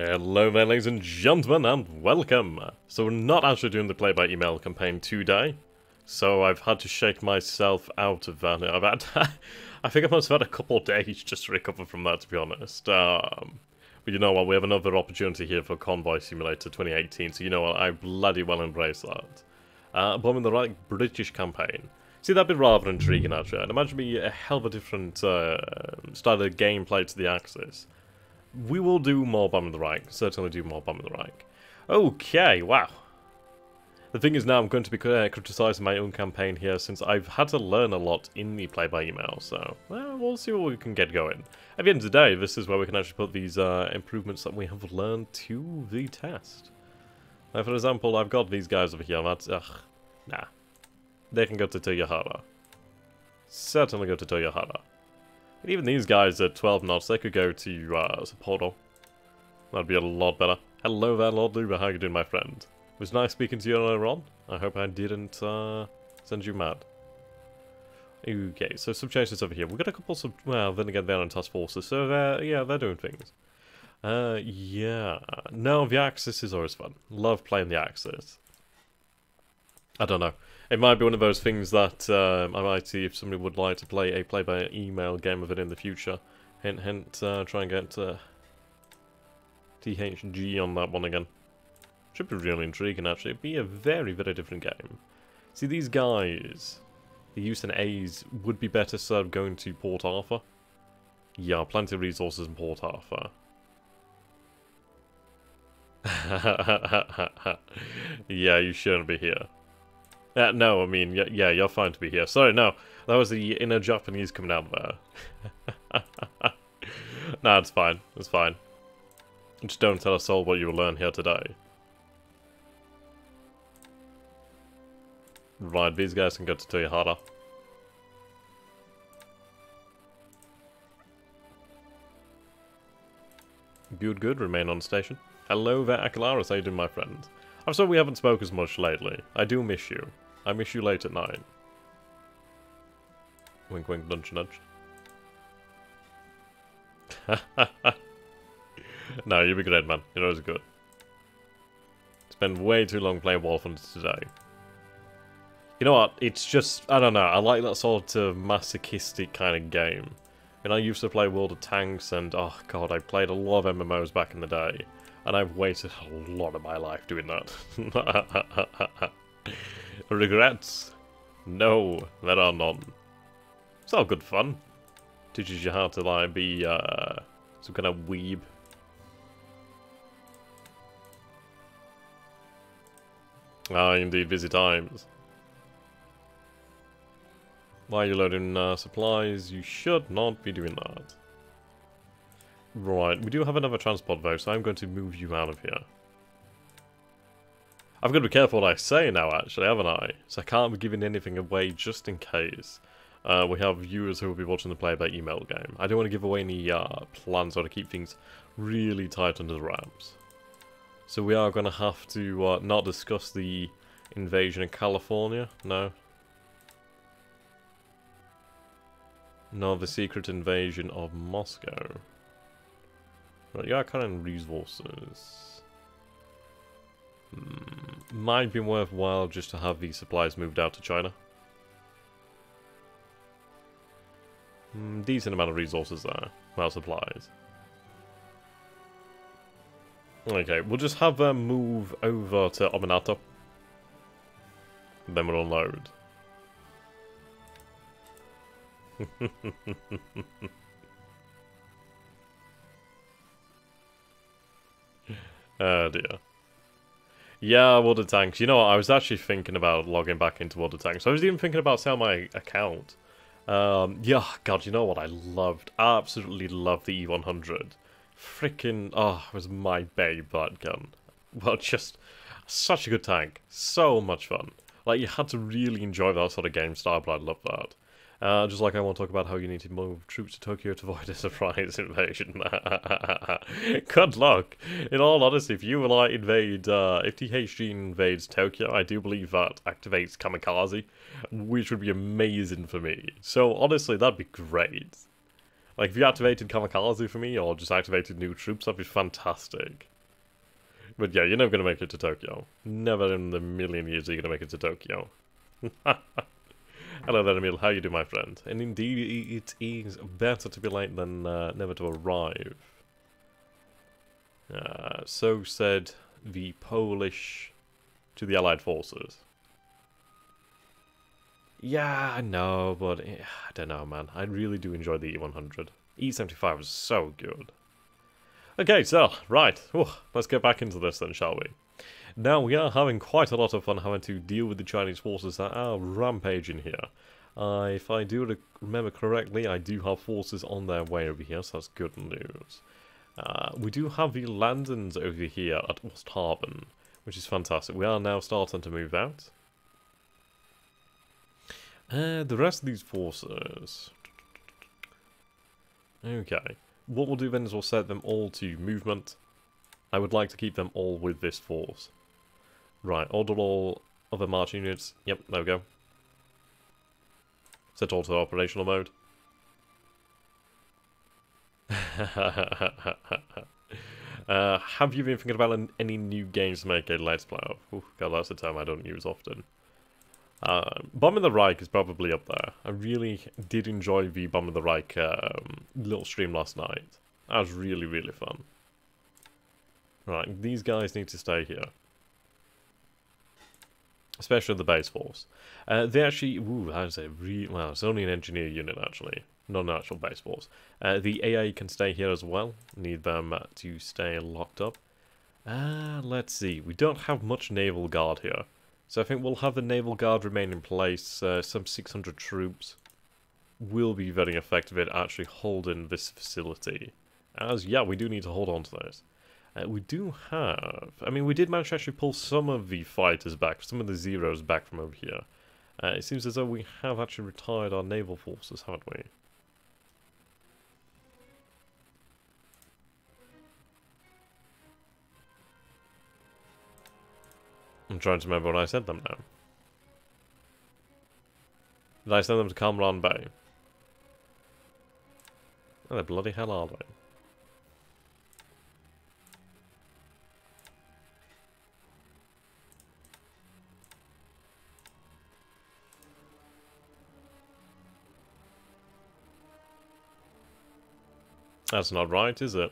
Hello there, ladies and gentlemen, and welcome! So we're not actually doing the play-by-email campaign today, so I've had to shake myself out of that. I've had, I think I must have had a couple of days just to recover from that, to be honest. But you know what, we have another opportunity here for Convoy Simulator 2018, so you know what, I bloody well embrace that. Bombing the right British campaign. See, that'd be rather intriguing, actually. I'd imagine it'd be a hell of a different style of gameplay to the Axis. We will do more Bombing the Reich. Certainly do more Bombing the Reich. Okay, wow. The thing is now I'm going to be criticising my own campaign here since I've had to learn a lot in the play-by-email, so well, we'll see what we can get going. At the end of the day, this is where we can actually put these improvements that we have learned to the test. Now, for example, I've got these guys over here, that's, nah. They can go to Toyohara. Certainly go to Toyohara. And even these guys at 12 knots, they could go to Sapporo. That'd be a lot better. Hello there, Lord Luba. How you doing, my friend? It was nice speaking to you earlier on. I hope I didn't send you mad. Okay, so some changes over here. We've got a couple of, well, then again, they're on task forces, so yeah, they're doing things. Yeah. No, the Axis is always fun. Love playing the Axis. I don't know. It might be one of those things that I might see if somebody would like to play a play-by-email game of it in the future. Hint, hint, try and get THG on that one again. Should be really intriguing, actually. It'd be a very, very different game. See, these guys, the Houston A's, would be better served going to Port Arthur. Yeah, plenty of resources in Port Arthur. Yeah, you shouldn't be here. No, I mean, yeah, you're fine to be here. Sorry, no, that was the inner Japanese coming out there. Nah, it's fine, it's fine. Just don't tell us all what you will learn here today. Right, these guys can go to Toyohara. Good, good, remain on station. Hello there, Akalaris, how you doing, my friend? I'm sorry we haven't spoken as much lately. I do miss you. I miss you late at night. Wink wink, nudge nudge. No, you'll be great, man. You're always good. Spent way too long playing War Thunder today. You know what? It's just, I don't know, I like that sort of masochistic kind of game. And I used to play World of Tanks and, oh god, I played a lot of MMOs back in the day. And I've wasted a lot of my life doing that. Regrets? No, there are none. It's all good fun. Teaches you how to like be some kind of weeb. Ah, indeed, busy times. While you're loading supplies, you should not be doing that. Right, we do have another transport though, so I'm going to move you out of here. I've got to be careful what I say now, actually, haven't I? So I can't be giving anything away just in case we have viewers who will be watching the play-by-email game. I don't want to give away any plans or to keep things really tight under the wraps. So we are going to have to not discuss the invasion of California, no. Nor the secret invasion of Moscow. Right, yeah, kind of resources. Might be worthwhile just to have these supplies moved out to China. Decent amount of resources there. Well, supplies. Okay, we'll just have them move over to Ominato. Then we'll unload. Oh dear. Yeah, World of Tanks. You know what, I was actually thinking about logging back into World of Tanks. I was even thinking about selling my account. Yeah, god, you know what I loved? Absolutely loved the E100. Freaking, oh, it was my babe, that gun. Well, just such a good tank. So much fun. Like, you had to really enjoy that sort of game style, but I love that. Just like I want to talk about how you need to move troops to Tokyo to avoid a surprise invasion. Good luck. In all honesty, if you like invade, if THG invades Tokyo, I do believe that activates Kamikaze, which would be amazing for me. So honestly, that'd be great. Like, if you activated Kamikaze for me, or just activated new troops, that'd be fantastic. But yeah, you're never going to make it to Tokyo. Never in the million years are you going to make it to Tokyo. Hello there, Emil. How you do, my friend? And indeed, it is better to be late than never to arrive. So said the Polish to the Allied forces. Yeah, I know, but I don't know, man. I really do enjoy the E100. E75 is so good. Okay, so, right. Let's get back into this then, shall we? Now, we are having quite a lot of fun having to deal with the Chinese forces that are rampaging here. If I do remember correctly, I do have forces on their way over here, so that's good news. We do have the Landons over here at Osthaven, which is fantastic. We are now starting to move out. The rest of these forces... Okay. What we'll do then is we'll set them all to movement. I would like to keep them all with this force. Right, order all other march units. Yep, there we go. Set all to operational mode. Have you been thinking about any new games to make a Let's Play of? Ooh, God, that's a term I don't use often. Bombing the Reich is probably up there. I really did enjoy the Bombing the Reich little stream last night. That was really, really fun. Right, these guys need to stay here. Especially the base force. They actually, how to say, well, it's only an engineer unit actually, not an actual base force. The AA can stay here as well. Need them to stay locked up. Let's see, we don't have much naval guard here. So I think we'll have the naval guard remain in place. Some 600 troops will be very effective at actually holding this facility. As, yeah, we do need to hold on to this. We do have... I mean, we did manage to actually pull some of the fighters back, some of the Zeros back from over here. It seems as though we have actually retired our naval forces, haven't we? I'm trying to remember when I sent them now. Did I send them to Kamran Bay? Where the bloody hell are they? That's not right, is it?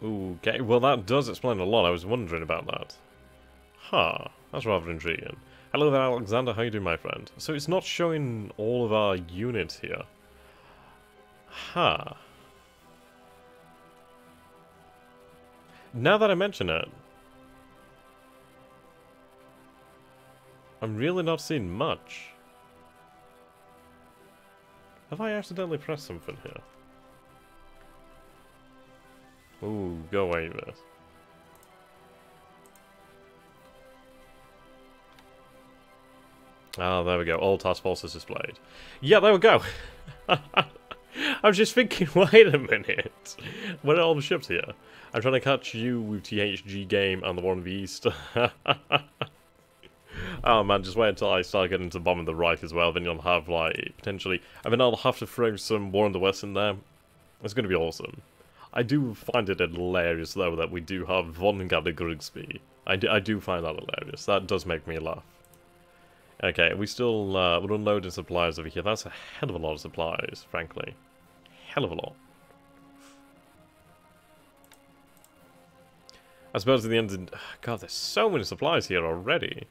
Okay, well that does explain a lot. I was wondering about that. Huh, that's rather intriguing. Hello there, Alexander. How you doing, my friend? So it's not showing all of our units here. Huh. Now that I mention it, I'm really not seeing much. Have I accidentally pressed something here? Ooh, go away with it. Ah, there we go. All task forces displayed. Yeah, there we go. I was just thinking, wait a minute. Where are all the ships here? I'm trying to catch you with THG Game and the War in the East. Oh man, just wait until I start getting into bombing the Reich as well. Then you'll have, like, potentially... I mean, I'll have to throw some War in the West in there. It's going to be awesome. I do find it hilarious, though, that we do have von Grigsby. I do find that hilarious. That does make me laugh. Okay, we still... we're unloading supplies over here. That's a hell of a lot of supplies, frankly. Hell of a lot. I suppose at the end of... God, there's so many supplies here already.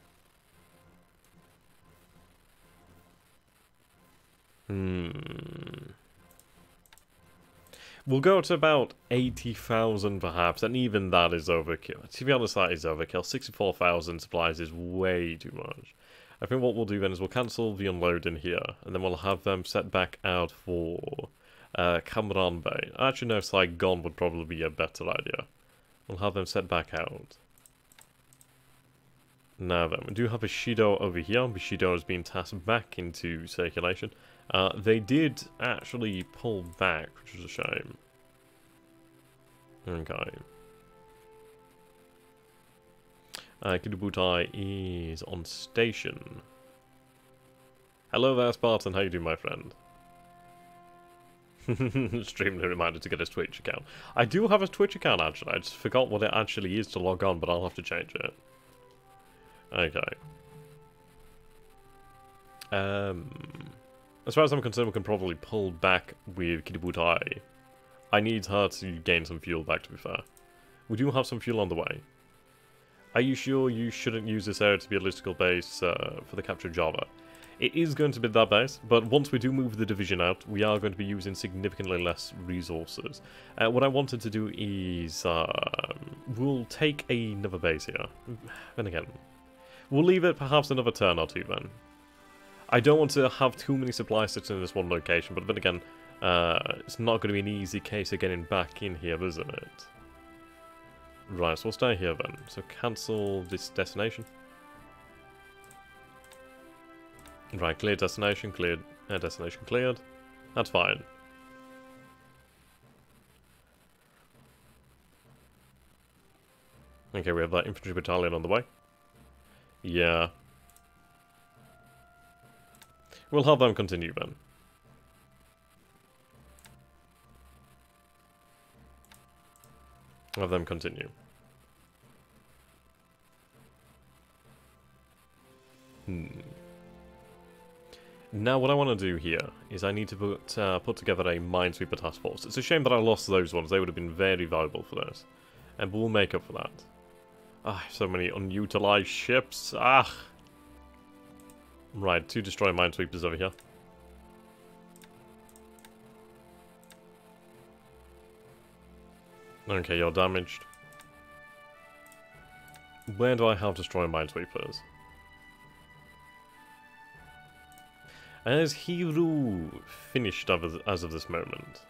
We'll go to about 80,000 perhaps, and even that is overkill. To be honest, that is overkill. 64,000 supplies is way too much. I think what we'll do then is we'll cancel the unloading here, and then we'll have them set back out for Kamran Bay. Actually, no, Saigon would probably be a better idea. We'll have them set back out. Now then, we do have a Bushido over here. Bushido has been tasked back into circulation. They did actually pull back, which is a shame. Okay. Kidubutai is on station. Hello there, Spartan. How you doing, my friend? Extremely reminder to get a Twitch account. I do have a Twitch account, actually. I just forgot what it actually is to log on, but I'll have to change it. Okay. As far as I'm concerned, we can probably pull back with Kiributai. I need her to gain some fuel back, to be fair. We do have some fuel on the way. Are you sure you shouldn't use this area to be a logistical base for the capture of Java? It is going to be that base, but once we do move the division out, we are going to be using significantly less resources. What I wanted to do is, we'll take another base here. And again, we'll leave it perhaps another turn or two then. I don't want to have too many supply sitting in this one location, but then again, it's not going to be an easy case of getting back in here, isn't it? Right, so we'll stay here then. So cancel this destination. Right, clear destination, cleared. Destination cleared. That's fine. Okay, we have that infantry battalion on the way. Yeah. We'll have them continue then. Have them continue. Now what I want to do here is I need to put together a minesweeper task force. It's a shame that I lost those ones. They would have been very valuable for this. And we'll make up for that. Ah, so many unutilized ships. Ah! Right, 2 destroy minesweepers over here. Okay, you're damaged. Where do I have destroy minesweepers? Is Hiru finished as of this moment?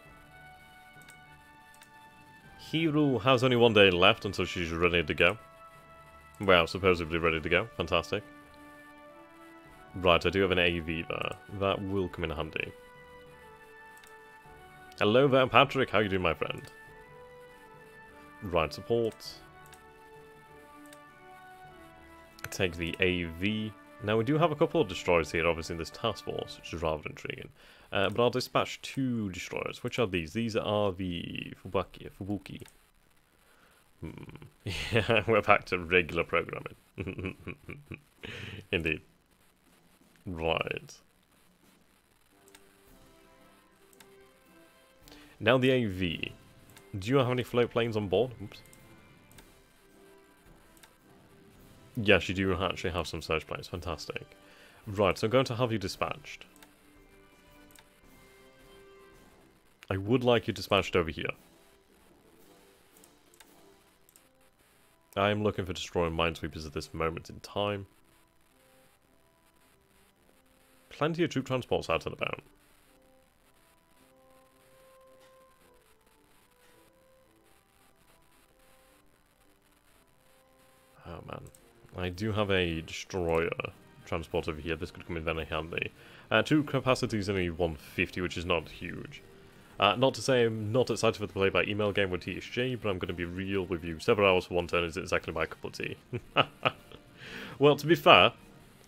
Hiru has only 1 day left until she's ready to go. Well, supposedly ready to go. Fantastic. Right, I do have an AV there. That will come in handy. Hello there, Patrick. How you doing, my friend? Right, support. Take the AV. Now, we do have a couple of destroyers here, obviously, in this task force, which is rather intriguing. But I'll dispatch 2 destroyers. Which are these? These are the Fubuki. Yeah, we're back to regular programming. Indeed. Right. Now the AV. Do you have any float planes on board? Oops. Yes, you do actually have some search planes. Fantastic. Right, so I'm going to have you dispatched. I would like you dispatched over here. I am looking for destroying minesweepers at this moment in time. Plenty of troop transports out and about. Oh man. I do have a destroyer transport over here. This could come in very handy. 2 capacity is only 150, which is not huge. Not to say I'm not excited for the play by email game with TSG, but I'm going to be real with you. Several hours for 1 turn is exactly my cup of tea. Well, to be fair,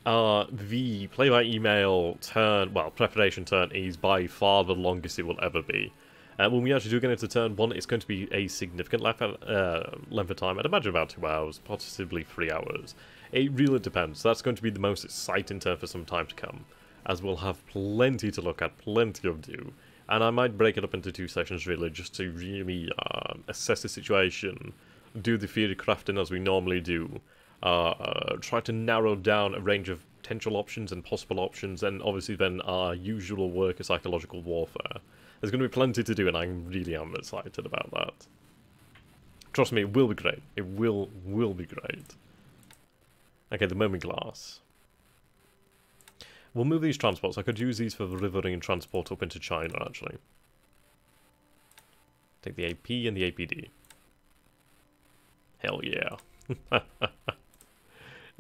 the play by email turn, well, preparation turn is by far the longest it will ever be. When we actually do get into turn 1, it's going to be a significant length of time. I'd imagine about 2 hours, possibly 3 hours. It really depends. That's going to be the most exciting turn for some time to come, as we'll have plenty to look at, plenty of do. And I might break it up into 2 sessions, really, just to really assess the situation, do the theory crafting as we normally do, try to narrow down a range of potential options and possible options, and obviously then our usual work of psychological warfare. There's going to be plenty to do, and I really am excited about that. Trust me, it will be great. It will be great. Okay, the Mermaid Glass. We'll move these transports. I could use these for the riverine transport up into China, actually. Take the AP and the APD. Hell yeah.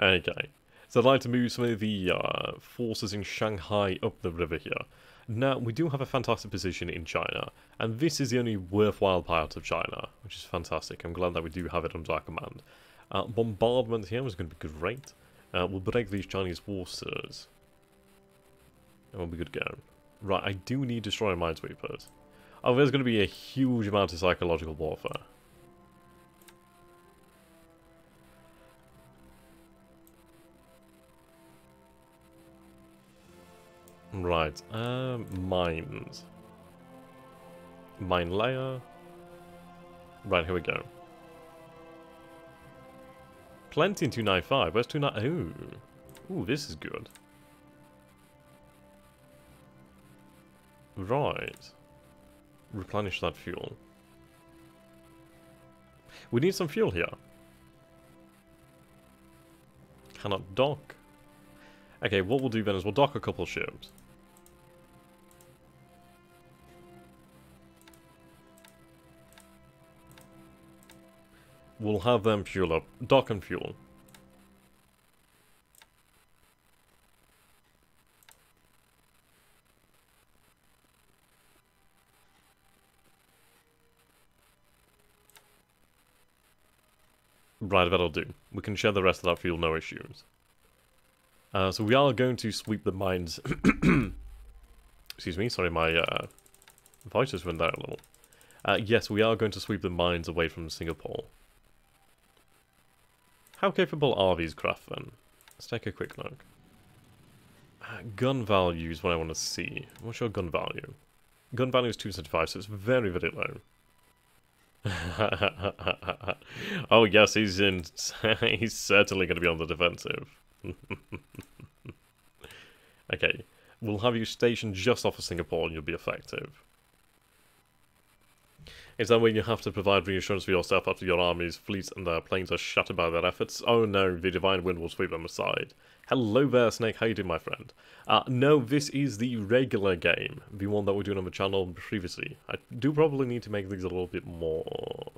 Okay. So I'd like to move some of the forces in Shanghai up the river here. Now, we do have a fantastic position in China, and this is the only worthwhile part of China, which is fantastic. I'm glad that we do have it under our command. Bombardment here is going to be great. We'll break these Chinese forces. And we'll be good to go. Right, I do need destroyer minesweepers. Oh, there's going to be a huge amount of psychological warfare. Right, mines. Mine layer. Right, here we go. Plenty in 295. Where's 29? Ooh, this is good. Right. Replenish that fuel. We need some fuel here. Cannot dock. Okay, what we'll do then is we'll dock a couple ships. We'll have them fuel up. Dock and fuel. Right, that'll do. We can share the rest of that fuel, no issues. So we are going to sweep the mines. Excuse me, sorry, my voice just went down a little. Yes, we are going to sweep the mines away from Singapore. How capable are these craft then? Let's take a quick look. Gun value is what I want to see. What's your gun value? Gun value is 275, so it's very, very low. Oh yes, he's in. He's certainly going to be on the defensive. Okay, we'll have you stationed just off of Singapore and you'll be effective. Is that when you have to provide reassurance for yourself after your army's fleets and their planes are shattered by their efforts? Oh no, the divine wind will sweep them aside. Hello there, Snake, how you doing, my friend? No, this is the regular game, the one that we're doing on the channel previously. I do probably need to make these a little bit more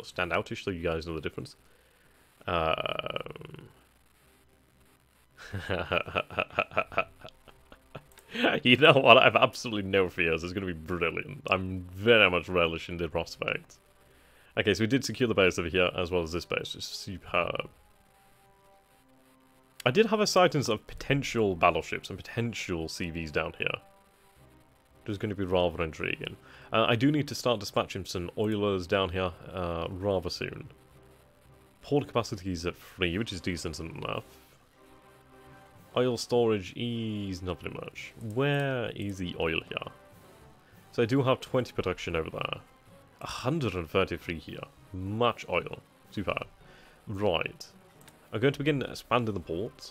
standoutish so you guys know the difference. You know what, I have absolutely no fears, it's going to be brilliant. I'm very much relishing the prospect. Okay, so we did secure the base over here, as well as this base, just superb. I did have a sightings of potential battleships and potential CVs down here. Which is going to be rather intriguing. I do need to start dispatching some oilers down here rather soon. Port capacity is at 3, which is decent enough. Oil storage is not very much. Where is the oil here? So I do have 20 production over there. 133 here. Much oil. Super. Right. I'm going to begin expanding the port.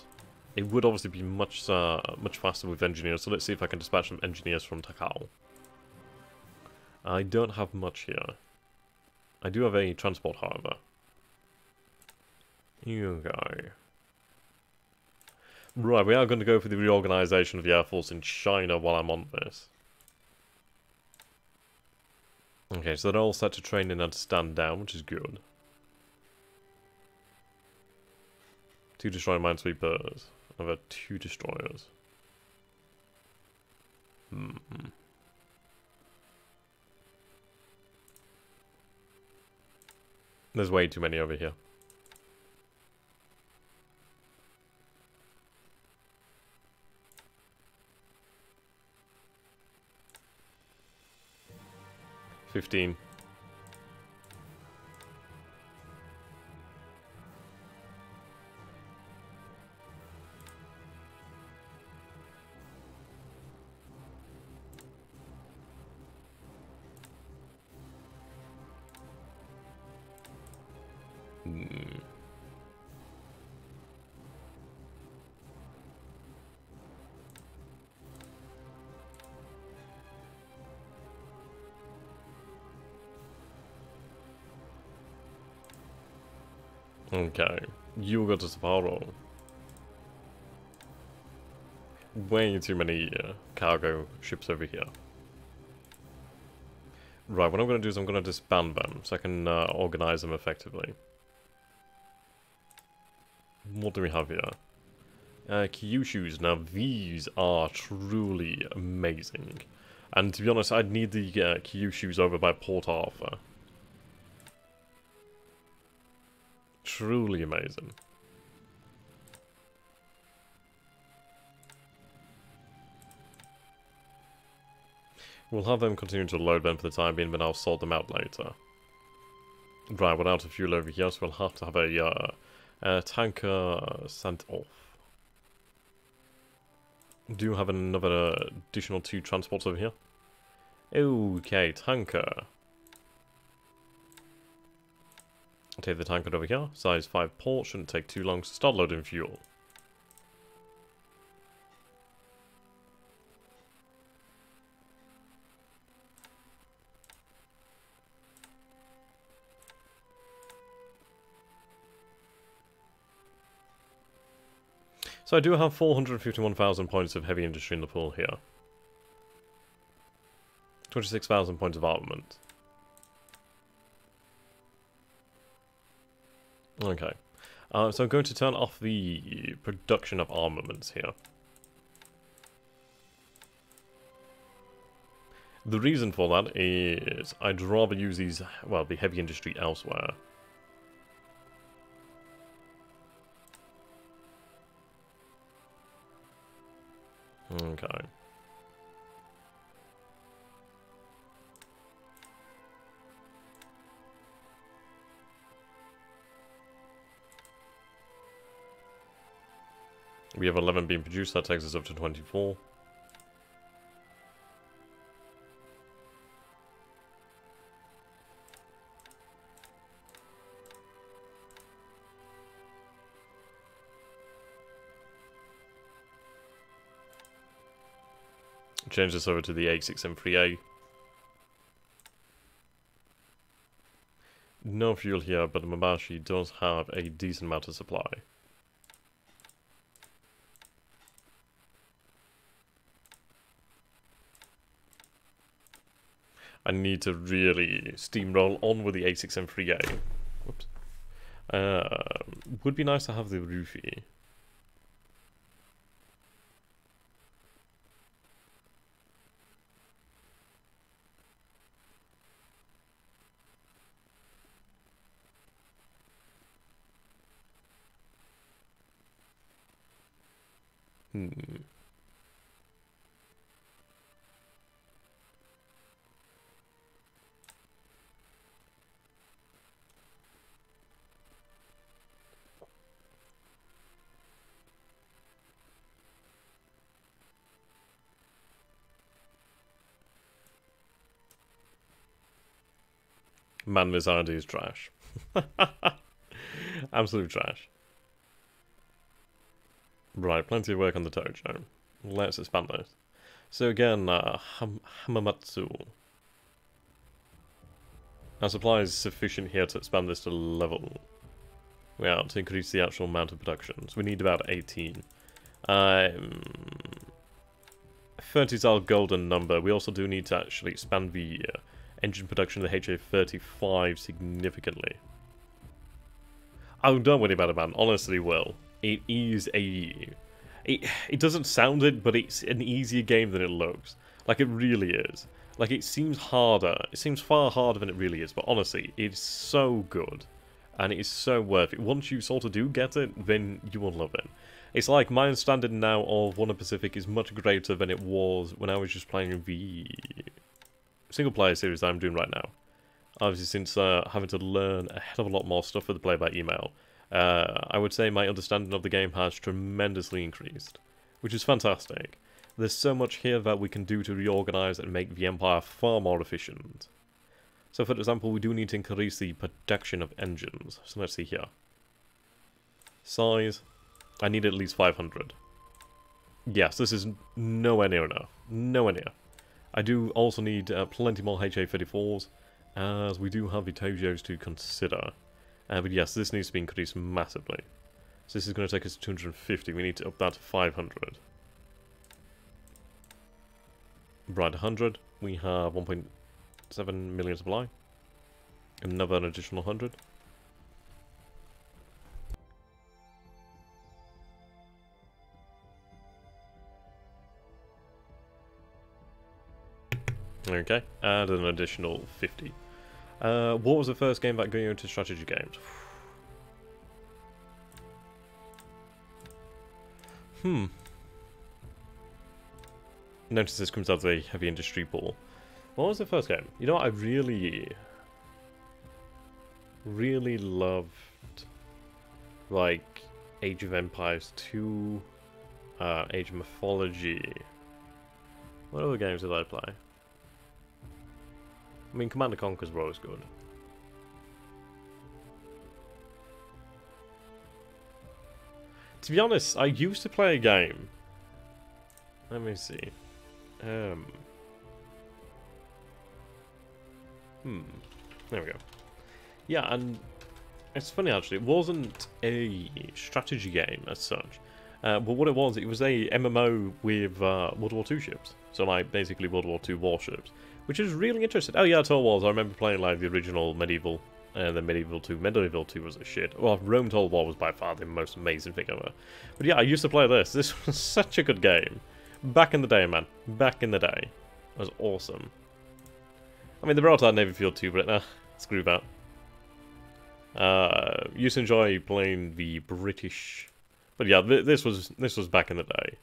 It would obviously be much faster with engineers, so let's see if I can dispatch some engineers from Takao. I don't have much here. I do have a transport, however. You go. Right, we are going to go for the reorganization of the Air Force in China while I'm on this. Okay, so they're all set to training and stand down, which is good. 2 destroyer minesweepers. I've had 2 destroyers. There's way too many over here. $15. Okay, you go to Sapporo. Way too many cargo ships over here. Right, what I'm going to do is I'm going to disband them so I can organize them effectively. What do we have here? Kyushus. Now these are truly amazing. And to be honest, I'd need the Kyushus over by Port Arthur. Truly amazing. We'll have them continue to load them for the time being, but I'll sort them out later. Right, we're out of fuel over here, so we'll have to have a tanker sent off. Do have another additional 2 transports over here. Okay, tanker. I'll take the tanker over here. Size 5 port, shouldn't take too long to start loading fuel. So I do have 451,000 points of heavy industry in the pool here. 26,000 points of armament. Okay. So I'm going to turn off the production of armaments here. The reason for that is I'd rather use these, well, the heavy industry elsewhere. Okay. We have 11 being produced, that takes us up to 24. Change this over to the A6M3A. No fuel here, but Mabashi does have a decent amount of supply. I need to really steamroll on with the A6M3A. Whoops. Would be nice to have the roofie. Man, this idea is trash. Absolute trash. Right, plenty of work on the Tojo. Let's expand those. So again, Hamamatsu. Our supply is sufficient here to expand this to level. Well, to increase the actual amount of production. So we need about 18. 30 is our golden number. We also do need to actually expand the engine production of the HA-35 significantly. Oh, don't worry about it, man. Honestly, Will. It is a... It doesn't sound it, but it's an easier game than it looks. Like, it really is. Like, it seems harder. It seems far harder than it really is, but honestly, it's so good. And it is so worth it. Once you sort of do get it, then you will love it. It's like, my understanding now of Wonder Pacific is much greater than it was when I was just playing the single-player series that I'm doing right now. Obviously, since having to learn a hell of a lot more stuff for the play by email, I would say my understanding of the game has tremendously increased, which is fantastic. There's so much here that we can do to reorganize and make the Empire far more efficient. So, for example, we do need to increase the production of engines. So let's see here. Size. I need at least 500. Yes, this is nowhere near enough. Nowhere near. I do also need plenty more HA-34s, as we do have the Tojos to consider. But yes, this needs to be increased massively. So this is going to take us to 250. We need to up that to 500. Right, 100. We have 1.7 million supply. Another additional 100. Okay, and an additional 50. What was the first game that got you into strategy games? Notice this comes out of the heavy industry pool. What was the first game? You know what, I really loved, like, Age of Empires 2, Age of Mythology. What other games did I play? I mean, Command & Conquer's were always good. To be honest, I used to play a game. Let me see. There we go. Yeah, and it's funny actually, it wasn't a strategy game as such. But what it was a MMO with World War II ships. So like, basically World War II warships. Which is really interesting. Oh yeah, Total Wars, I remember playing like the original Medieval, and then Medieval 2. Medieval 2 was a shit. Well, Rome Total War was by far the most amazing thing ever. But yeah, I used to play this. This was such a good game. Back in the day, man. Back in the day. It was awesome. I mean, they brought out Navy Field 2, but screw that. Used to enjoy playing the British, but yeah, this was back in the day.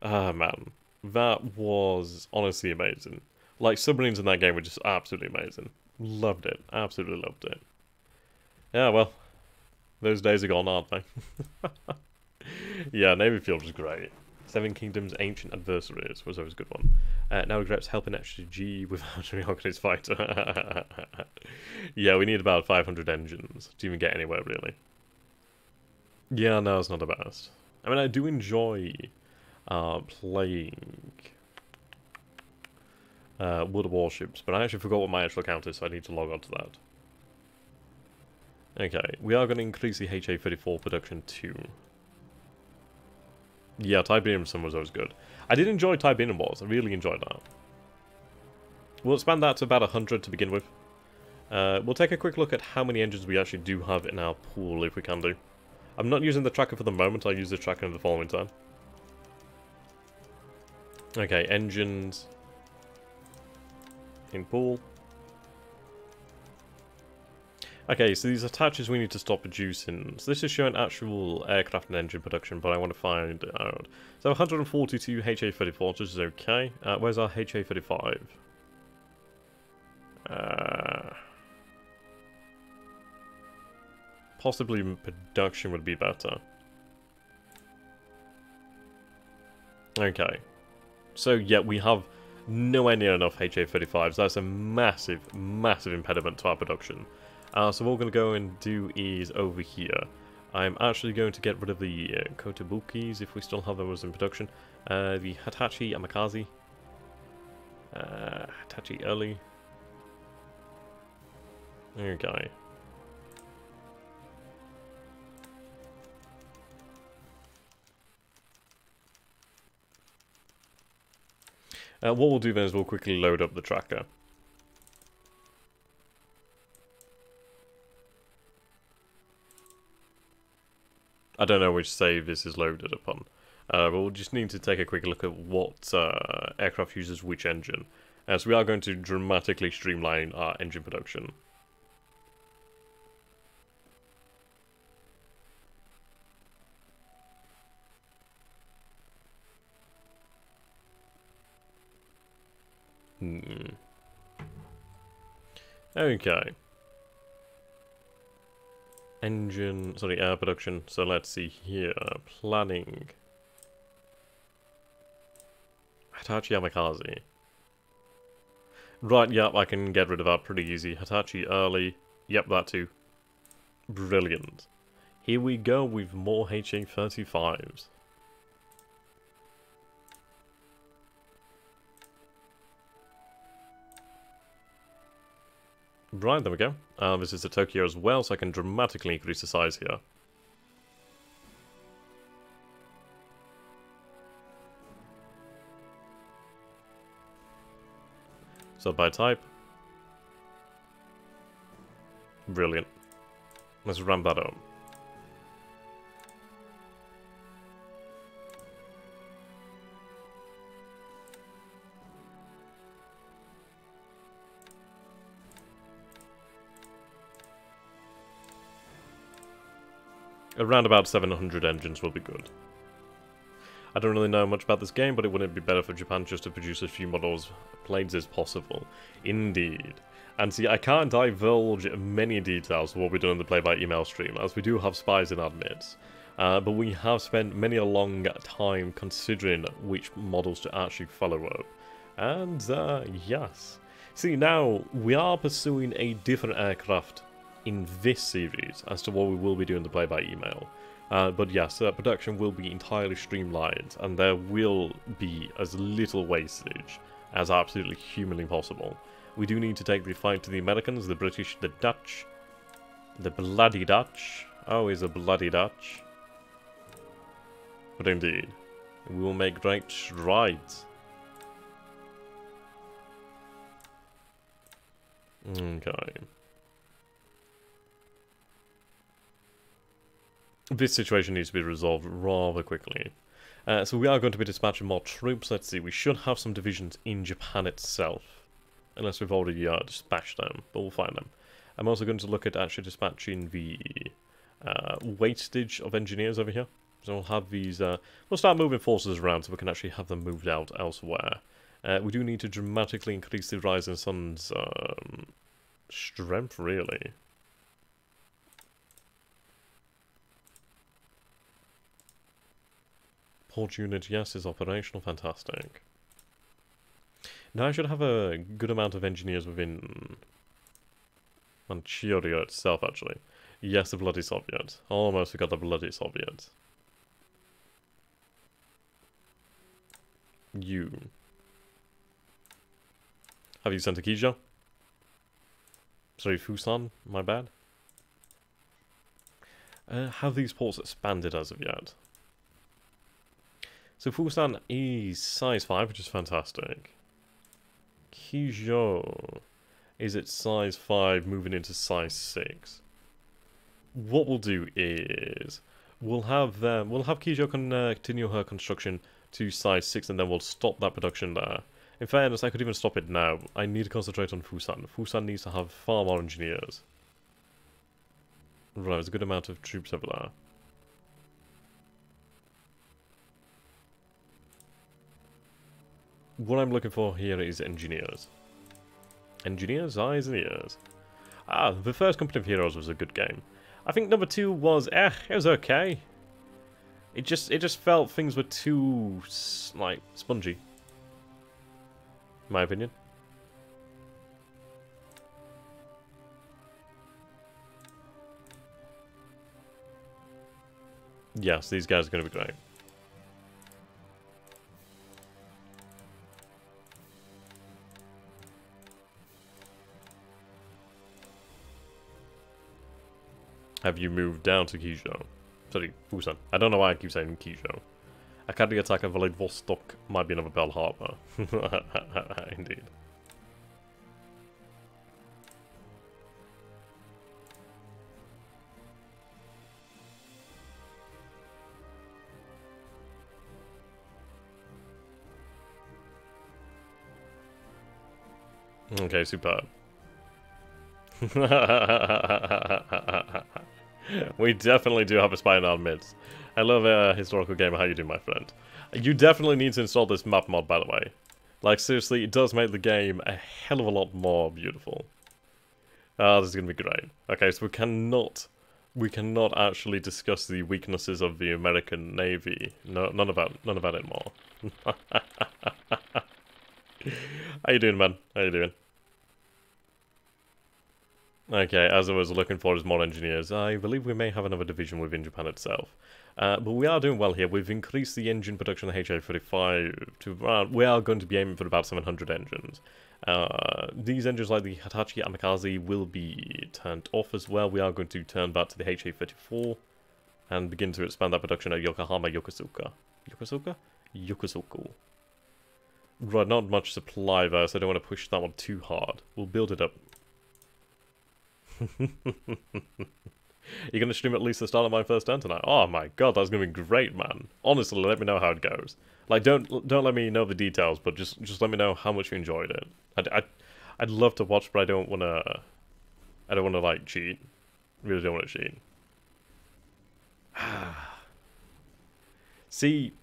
Ah man, that was honestly amazing. Like, submarines in that game were just absolutely amazing. Loved it, absolutely loved it. Yeah, well, those days are gone, aren't they? Yeah, Navy Field was great. Seven Kingdoms Ancient Adversaries was always a good one. Now regrets helping HG without a reorganized fighter. Yeah, we need about 500 engines to even get anywhere, really. Yeah, no, it's not the best. I mean, I do enjoy playing World of Warships, but I actually forgot what my actual count is, so I need to log on to that. Okay, we are going to increase the HA-34 production too. Yeah, Tiberium Sun was always good. I did enjoy Tiberium Wars. I really enjoyed that. We'll expand that to about 100 to begin with. We'll take a quick look at how many engines we actually do have in our pool, if we can do. I'm not using the tracker for the moment. I'll use the tracker in the following time. Okay, engines in pool. Okay, so these attaches we need to stop producing. So this is showing actual aircraft and engine production, but I want to find out. So 142 HA-34, which is okay. Where's our HA-35? Possibly production would be better. Okay. So yeah, we have nowhere near enough HA-35s. That's a massive, massive impediment to our production. So what we're going to go and do is over here. I'm actually going to get rid of the Kotobukis, if we still have those in production. The Hitachi Amakaze. Hitachi Early. Okay. What we'll do then is we'll quickly load up the tracker. I don't know which save this is loaded upon, but we'll just need to take a quick look at what aircraft uses which engine. So we are going to dramatically streamline our engine production. Okay. Air production. So let's see here. Planning. Hitachi Amakaze. Right, yep, I can get rid of that pretty easy. Hitachi Early. Yep, that too. Brilliant. Here we go with more HA-35s. Right, there we go. This is the Tokyo as well, so I can dramatically increase the size here. So by type. Brilliant. Let's ramp that up. Around about 700 engines will be good. I don't really know much about this game, but it wouldn't be better for Japan just to produce as few models planes as possible. Indeed. And see, I can't divulge many details of what we're doing in the play-by-email stream, as we do have spies in admits. But we have spent many a long time considering which models to actually follow up. And, yes. See, now, we are pursuing a different aircraft in this series as to what we will be doing the play-by-email. But yes, production will be entirely streamlined, and there will be as little wastage as absolutely humanly possible. We do need to take the fight to the Americans, the British, the Dutch. The bloody Dutch. Always a bloody Dutch. But indeed, we will make great strides. Okay. This situation needs to be resolved rather quickly. So we are going to be dispatching more troops. Let's see, we should have some divisions in Japan itself. Unless we've already dispatched them, but we'll find them. I'm also going to look at actually dispatching the wastage of engineers over here. So we'll have these, we'll start moving forces around so we can actually have them moved out elsewhere. We do need to dramatically increase the Rising Sun's strength, really. Port unit, yes, is operational, fantastic. Now I should have a good amount of engineers within Manchuria itself, actually. Yes, the bloody Soviet. Almost forgot the bloody Soviet. You. Have you sent to Kijo? Sorry, Fusan, my bad. Have these ports expanded as of yet? So Fusan is size 5, which is fantastic. Kijo is at size 5, moving into size 6. What we'll do is we'll have Kijo continue her construction to size 6, and then we'll stop that production there. In fairness, I could even stop it now. I need to concentrate on Fusan. Fusan needs to have far more engineers. Right, there's a good amount of troops over there. What I'm looking for here is engineers. Engineers, eyes and ears. Ah, the first Company of Heroes was a good game. I think number 2 was, it was okay. It just felt things were too, like, spongy. In my opinion. Yes, these guys are going to be great. Have you moved down to Kijo? Sorry, Busan. I don't know why I keep saying Kijo. Academy attack of Vladivostok might be another Pearl Harbor. Indeed. Okay, superb. We definitely do have a spy in our midst. I love a historical game. How you do, my friend? You definitely need to install this map mod, by the way. Like, seriously, it does make the game a hell of a lot more beautiful. Ah, this is gonna be great. Okay, so we cannot actually discuss the weaknesses of the American Navy. No, none of that anymore. How you doing, man? How you doing? Okay, as I was looking for is more engineers. I believe we may have another division within Japan itself. But we are doing well here. We've increased the engine production of HA-35 to around... We are going to be aiming for about 700 engines. These engines, like the Hitachi Amikaze, will be turned off as well. We are going to turn back to the HA-34 and begin to expand that production at Yokohama, Yokosuka. Yokosuka? Yokosuka. Right, not much supply there, so I don't want to push that one too hard. We'll build it up. You're gonna stream at least the start of my first turn tonight? Oh my god, that's gonna be great, man. Honestly, let me know how it goes. Like, don't let me know the details, but just let me know how much you enjoyed it. I'd love to watch, but I don't wanna like cheat. Really don't wanna cheat. See,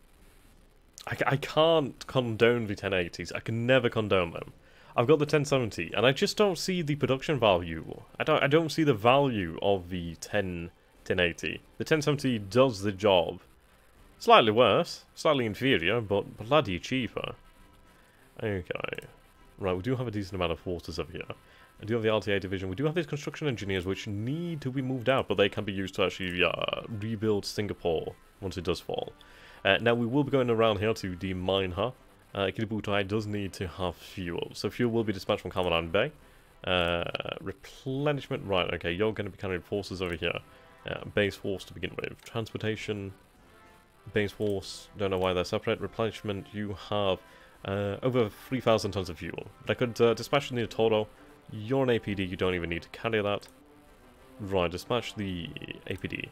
I can't condone the 1080s. I can never condone them. I've got the 1070, and I just don't see the production value. I don't see the value of the 1080. The 1070 does the job. Slightly worse, slightly inferior, but bloody cheaper. Okay. Right, we do have a decent amount of forces over here. I do have the RTA division. We do have these construction engineers which need to be moved out, but they can be used to actually rebuild Singapore once it does fall. Now, we will be going around here to demine her. Kiributai does need to have fuel, so fuel will be dispatched from Commandant Bay. Replenishment, right, okay, you're going to be carrying forces over here. Base force to begin with. Transportation, base force, don't know why they're separate. Replenishment, you have over 3,000 tons of fuel. But I could dispatch the Toro. You're an APD, you don't even need to carry that. Right, dispatch the APD.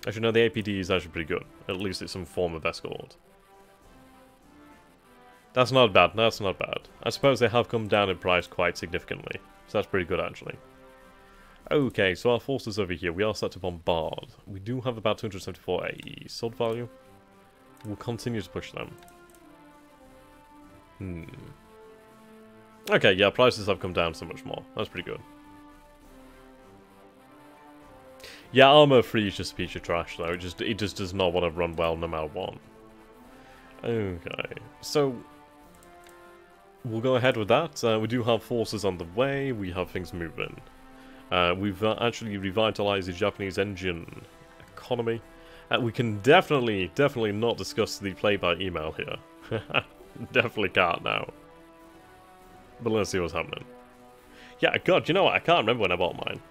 Actually, no, the APD is actually pretty good. At least it's some form of escort. That's not bad, that's not bad. I suppose they have come down in price quite significantly. So that's pretty good, actually. Okay, so our forces over here, we are set to bombard. We do have about 274 AE sword value. We'll continue to push them. Okay, yeah, prices have come down so much more. That's pretty good. Yeah, armor free is just a piece of trash, though. It just does not want to run well no matter what. Okay, so we'll go ahead with that. We do have forces on the way. We have things moving. We've actually revitalized the Japanese engine economy. We can definitely not discuss the play by email here. Definitely can't now. But let's see what's happening. Yeah, God, you know what? I can't remember when I bought mine.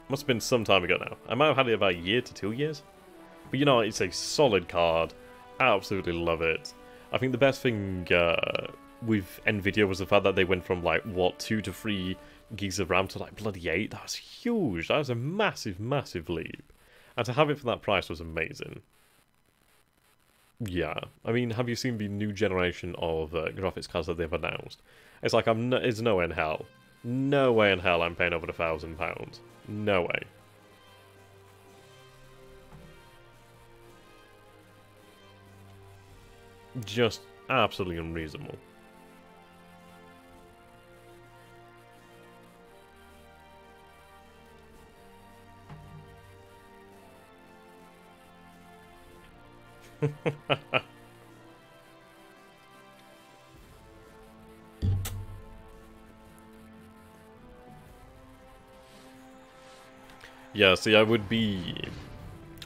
Must have been some time ago now. I might have had it about a year to 2 years. But you know, it's a solid card. I absolutely love it. I think the best thing with Nvidia was the fact that they went from, like, what, 2 to 3 gigs of RAM to, like, bloody 8. That was huge. That was a massive, massive leap. And to have it for that price was amazing. Yeah. I mean, have you seen the new generation of graphics cards that they've announced? It's like, it's no way in hell. No way in hell I'm paying over £1,000. No way. Just absolutely unreasonable. Yeah, see, I would be...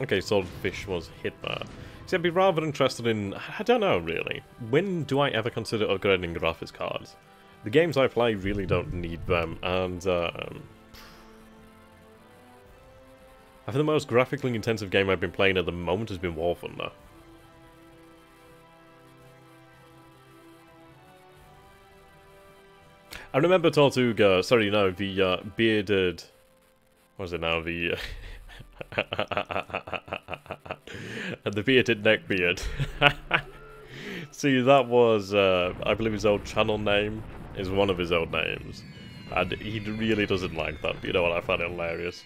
Okay, Swordfish was hit by... See, I'd be rather interested in... I don't know, really. When do I ever consider upgrading graphics cards? The games I play really don't need them, and... I think the most graphically intensive game I've been playing at the moment has been War Thunder. I remember Tortuga... Sorry, no, the bearded... What is it now? The the bearded neckbeard. See, that was I believe his old channel name is one of his old names, and he really doesn't like that. But you know what? I find it hilarious.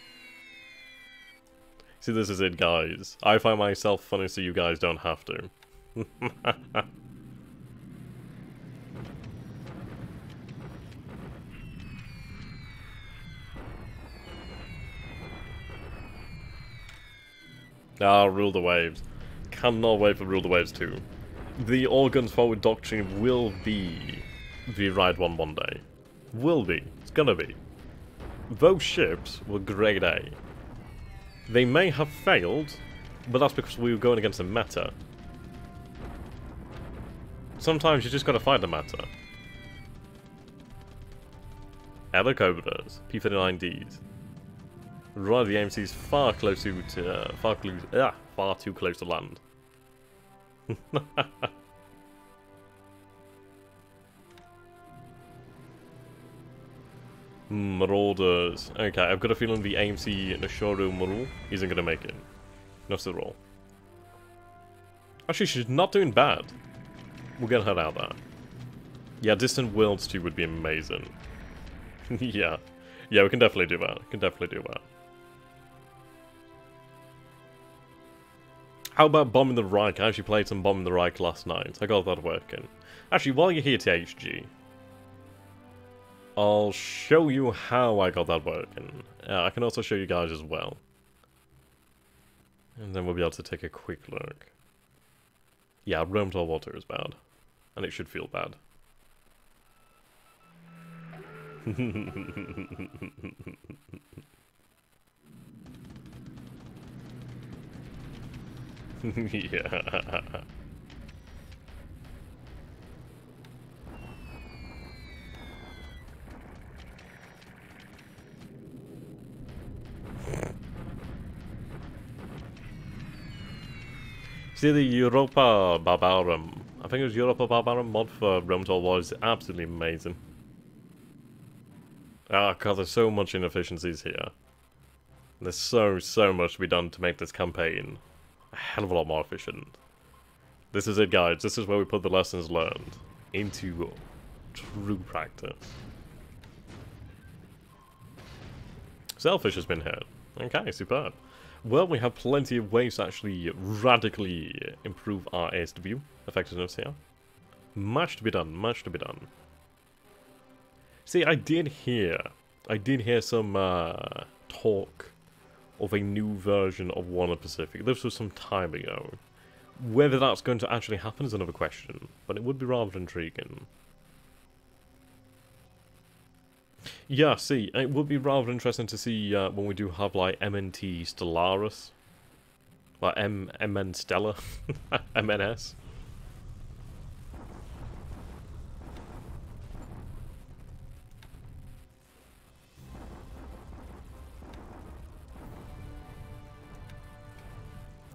See, this is it, guys. I find myself funny, so you guys don't have to. Ah, Rule the Waves. Cannot wait for Rule the Waves 2. The all guns forward doctrine will be the right one day. Will be. It's gonna be. Those ships were grade A. They may have failed, but that's because we were going against the meta. Sometimes you just gotta fight the meta. Helicobras, P-39Ds. Right, the AMC is far close to far too close to land. Marauders. Okay, I've got a feeling the AMC Nashoro Maru isn't gonna make it. Not the roll. Actually, she's not doing bad. We'll get her out there. Yeah, Distant Worlds 2 would be amazing. Yeah. Yeah, we can definitely do that. How about Bombing the Reich? I actually played some Bombing the Reich last night. I got that working. Actually, while you're here, THG, I'll show you how I got that working. I can also show you guys as well. And then we'll be able to take a quick look. Yeah, Rome to water is bad. And it should feel bad. Yeah. See the Europa Barbarum. I think it was Europa Barbarum mod for Rome Total War is absolutely amazing. Ah, god, there's so much inefficiencies here. There's so much to be done to make this campaign a hell of a lot more efficient. This is it, guys. This is where we put the lessons learned into true practice. Sailfish has been hit. Okay, superb. Well, we have plenty of ways to actually radically improve our ASW effectiveness here. Much to be done, much to be done. See, I did hear some talk of a new version of Warner Pacific. This was some time ago. Whether that's going to actually happen is another question, but it would be rather intriguing. Yeah, see, it would be rather interesting to see when we do have, like, MNT Stellaris. Like, MN Stella. MNS.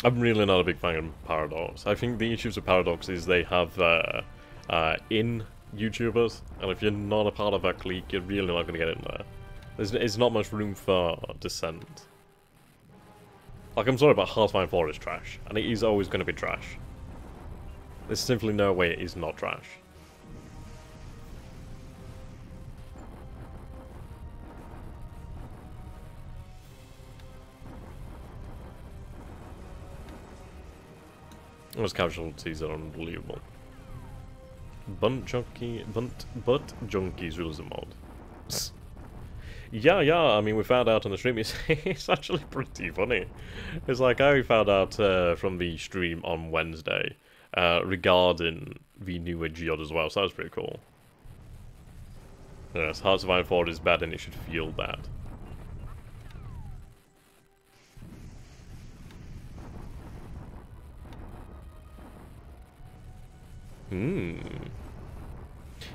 I'm really not a big fan of Paradox. I think the issues with Paradox is they have in YouTubers, and if you're not a part of that clique, you're really not going to get in there. There's not much room for dissent. Like, I'm sorry, but Hearthfire 4 is trash, and it is always going to be trash. There's simply no way it is not trash. Those casualties are unbelievable. Butt junkies rules the mod. Yeah, I mean, we found out on the stream, it's actually pretty funny. It's like, I found out from the stream on Wednesday regarding the newer Geode as well, so that was pretty cool. Yes, Hearts of Iron 4 is bad and it should feel bad.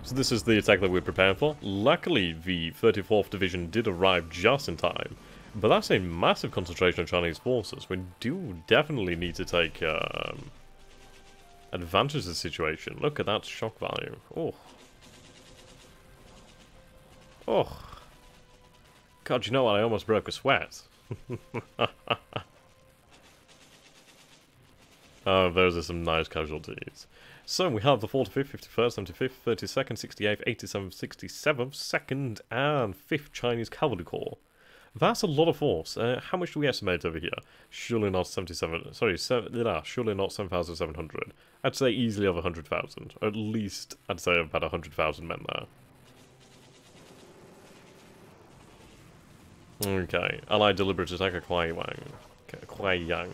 So this is the attack that we're preparing for. Luckily, the 34th Division did arrive just in time. But that's a massive concentration of Chinese forces. We do definitely need to take advantage of the situation. Look at that shock value. Oh. Oh. God, you know what? I almost broke a sweat. Oh, those are some nice casualties. So we have the 45th, 51st, 75th, 32nd, 68th, 87th, 67th, 2nd, and 5th Chinese Cavalry Corps. That's a lot of force. How much do we estimate over here? Surely not 77. Sorry, surely not 7,700. I'd say easily over 100,000. Or at least, I'd say about 100,000 men there. Okay, Allied deliberate attack at Kuaiyang.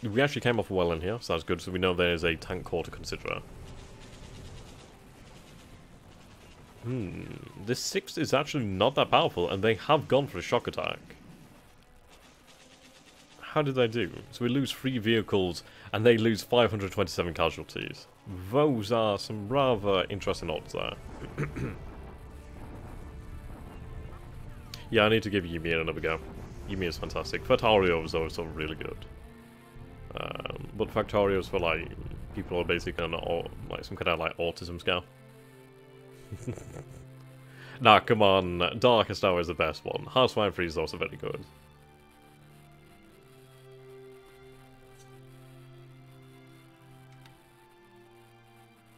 We actually came off well in here, so that's good, so we know there's a tank corps to consider. This 6th is actually not that powerful, and they have gone for a shock attack. How did they do? So we lose 3 vehicles, and they lose 527 casualties. Those are some rather interesting odds there. Yeah, I need to give Yumi another go. Yumi is fantastic. Factorio is also really good. But Factorios for, like, people who are basically on, like, some kind of, like, autism scale. Nah, come on. Darkest Hour is the best one. Hearthfire 3 is also very good.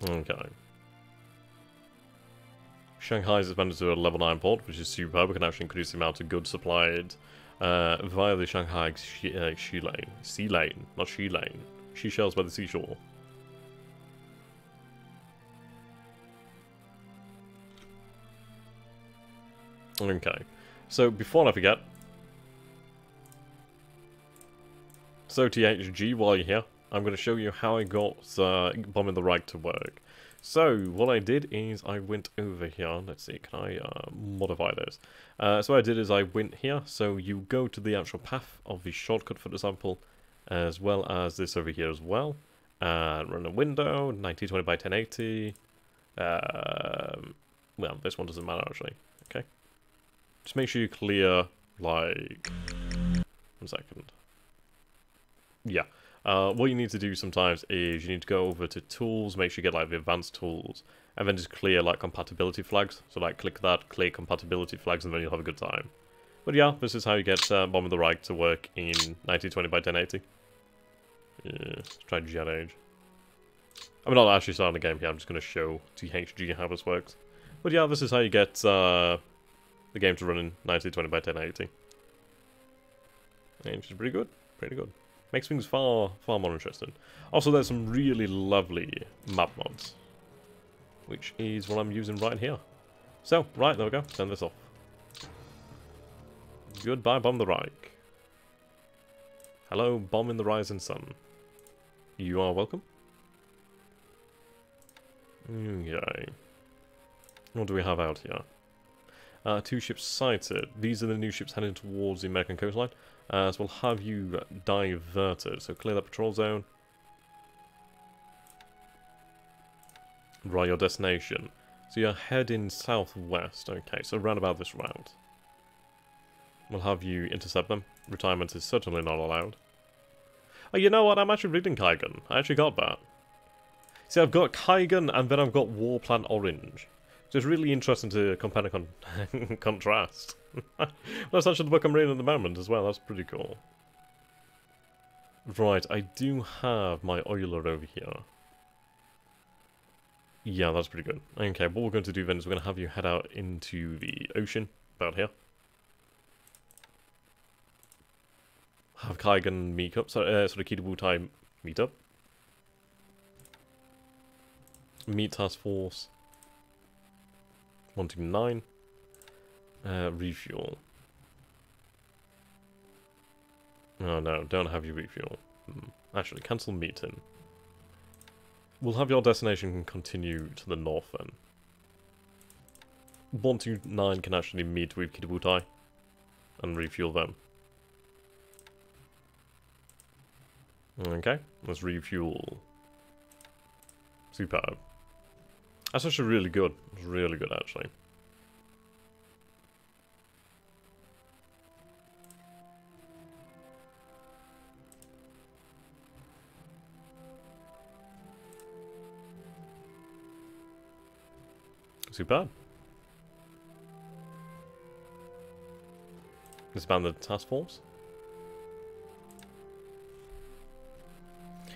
Okay. Shanghai is expanded to a level 9 port, which is superb. We can actually increase the amount of goods supplied via the Shanghai sea lane, not she lane. She shells by the seashore. Okay, so before I forget, so THG, while you're here, I'm going to show you how I got Bombing the Right to work. So, what I did is I went over here. Let's see, can I modify this? So what I did is I went here, so you go to the actual path of the shortcut, for example, as well as this over here as well. Run a window, 1920 by 1080. Well, this one doesn't matter actually. Okay. Just make sure you clear, like, 1 second. Yeah. What you need to do sometimes is you need to go over to tools, make sure you get like the advanced tools, and then just clear like compatibility flags. So like click that, clear compatibility flags, and then you'll have a good time. But yeah, this is how you get Bombing the Right to work in 1920 by 1080. Yeah, let's try Jet Age. I'm not actually starting the game here, I'm just going to show THG how this works. But yeah, this is how you get the game to run in 1920 by 1080. And it's pretty good, pretty good. Makes things far more interesting. Also, there's some really lovely map mods, which is what I'm using right here. So, right, there we go. Turn this off. Goodbye, Bomb the Reich. Hello, Bomb in the Rising Sun. You are welcome. Okay. What do we have out here? 2 ships sighted. These are the new ships heading towards the American coastline. So we'll have you diverted. So clear that patrol zone. Right, your destination. So you're heading southwest. Okay, so round about this route. We'll have you intercept them. Retirement is certainly not allowed. Oh, you know what? I'm actually reading Kaigan. I actually got that. See, I've got Kaigan and then I've got Warplant Orange. So it's really interesting to compare and contrast. That's actually the book I'm reading at the moment as well. That's pretty cool. Right, I do have my oiler over here. Yeah, that's pretty good. Okay, what we're going to do then is we're going to have you head out into the ocean, about here. Have Kaigan meet up, sort of Kidabutai meet up. Meet Task Force 129. Refuel. Oh no, don't have you refuel. Actually, cancel meeting. We'll have your destination continue to the north then. 129 can actually meet with Kidabutai and refuel them. Okay, let's refuel. Superb. That's actually really good. It's really good actually. Superb. Expand the task force.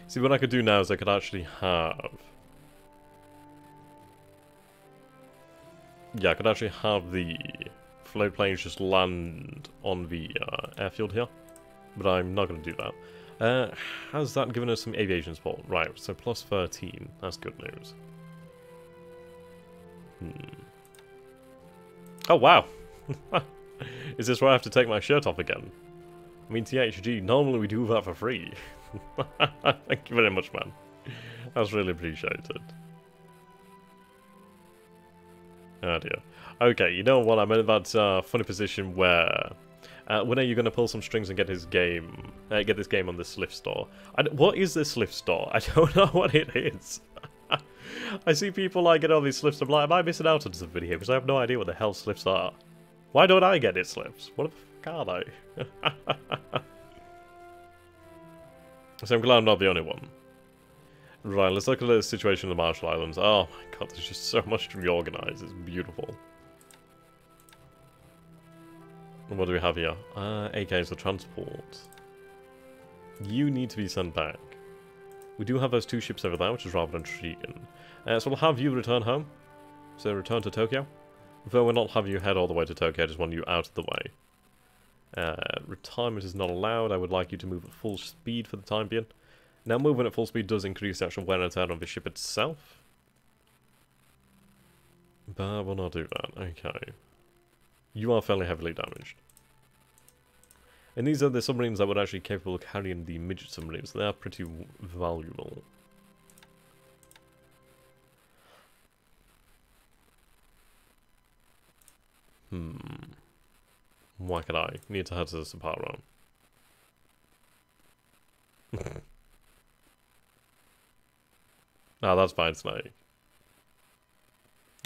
See, what I could do now is I could actually have... Yeah, I could actually have the float planes just land on the airfield here. But I'm not going to do that. Has that given us some aviation support? Right, so plus 13. That's good news. Oh, wow. Is this where I have to take my shirt off again? I mean, THG, normally we do that for free. Thank you very much, man. That's really appreciated. Oh dear. Okay, you know what? I'm in that funny position where... when are you going to pull some strings and get his game... get this game on the Sliff store? What is this Sliff store? I don't know what it is. I see people like get all these slips. I'm like, am I missing out on this video? Because I have no idea what the hell slips are. Why don't I get it slips? What the fuck are they? So I'm glad I'm not the only one. Right, let's look at the situation in the Marshall Islands. Oh my god, there's just so much to reorganize. It's beautiful. And what do we have here? AKs for transport. You need to be sent back. We do have those 2 ships over there, which is rather intriguing. So we'll have you return home. So return to Tokyo. Though we'll not have you head all the way to Tokyo, I just want you out of the way. Retirement is not allowed. I would like you to move at full speed for the time being. Now, moving at full speed does increase the actual wear and tear on the ship itself. But we'll not do that. Okay. You are fairly heavily damaged. And these are the submarines that were actually capable of carrying the midget submarines. They are pretty valuable. Why could I? Need to head to the support room. Ah, that's fine, Snake.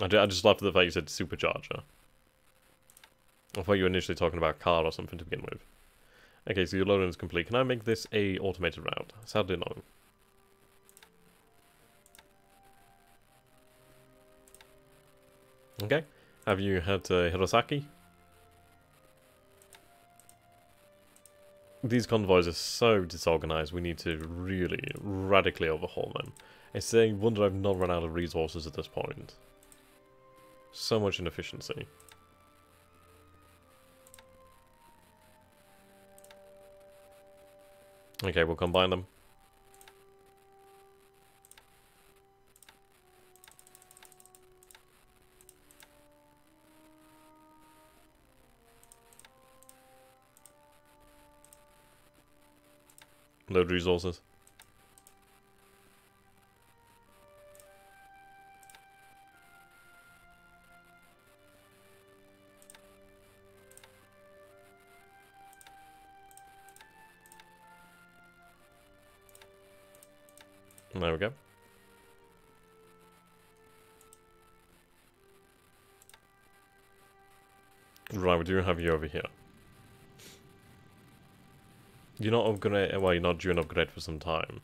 I just left the fact you said supercharger. I thought you were initially talking about a car or something to begin with. Okay, so your loading is complete. Can I make this a automated route? Sadly, no. Okay. Have you head to Hirosaki? These convoys are so disorganized, we need to really radically overhaul them. It's a wonder I've not run out of resources at this point. So much inefficiency. Okay, we'll combine them. Load resources. There we go. Right, we do have you over here. You're not upgrade. Well, you're not due an upgrade for some time.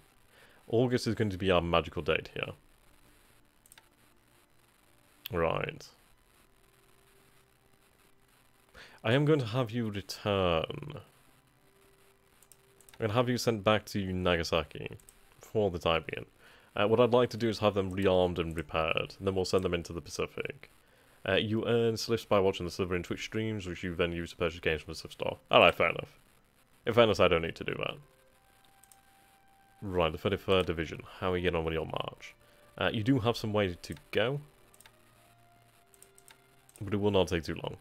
August is going to be our magical date here. Right. I am going to have you return. I'm going to have you sent back to Nagasaki for the time being. What I'd like to do is have them rearmed and repaired, and then we'll send them into the Pacific. You earn slips by watching the Silver in Twitch streams, which you then use to purchase games from the Swift store. Alright, fair enough. In fairness, I don't need to do that. Right, the 33rd Division. How are you getting on with your march? You do have some way to go, but it will not take too long.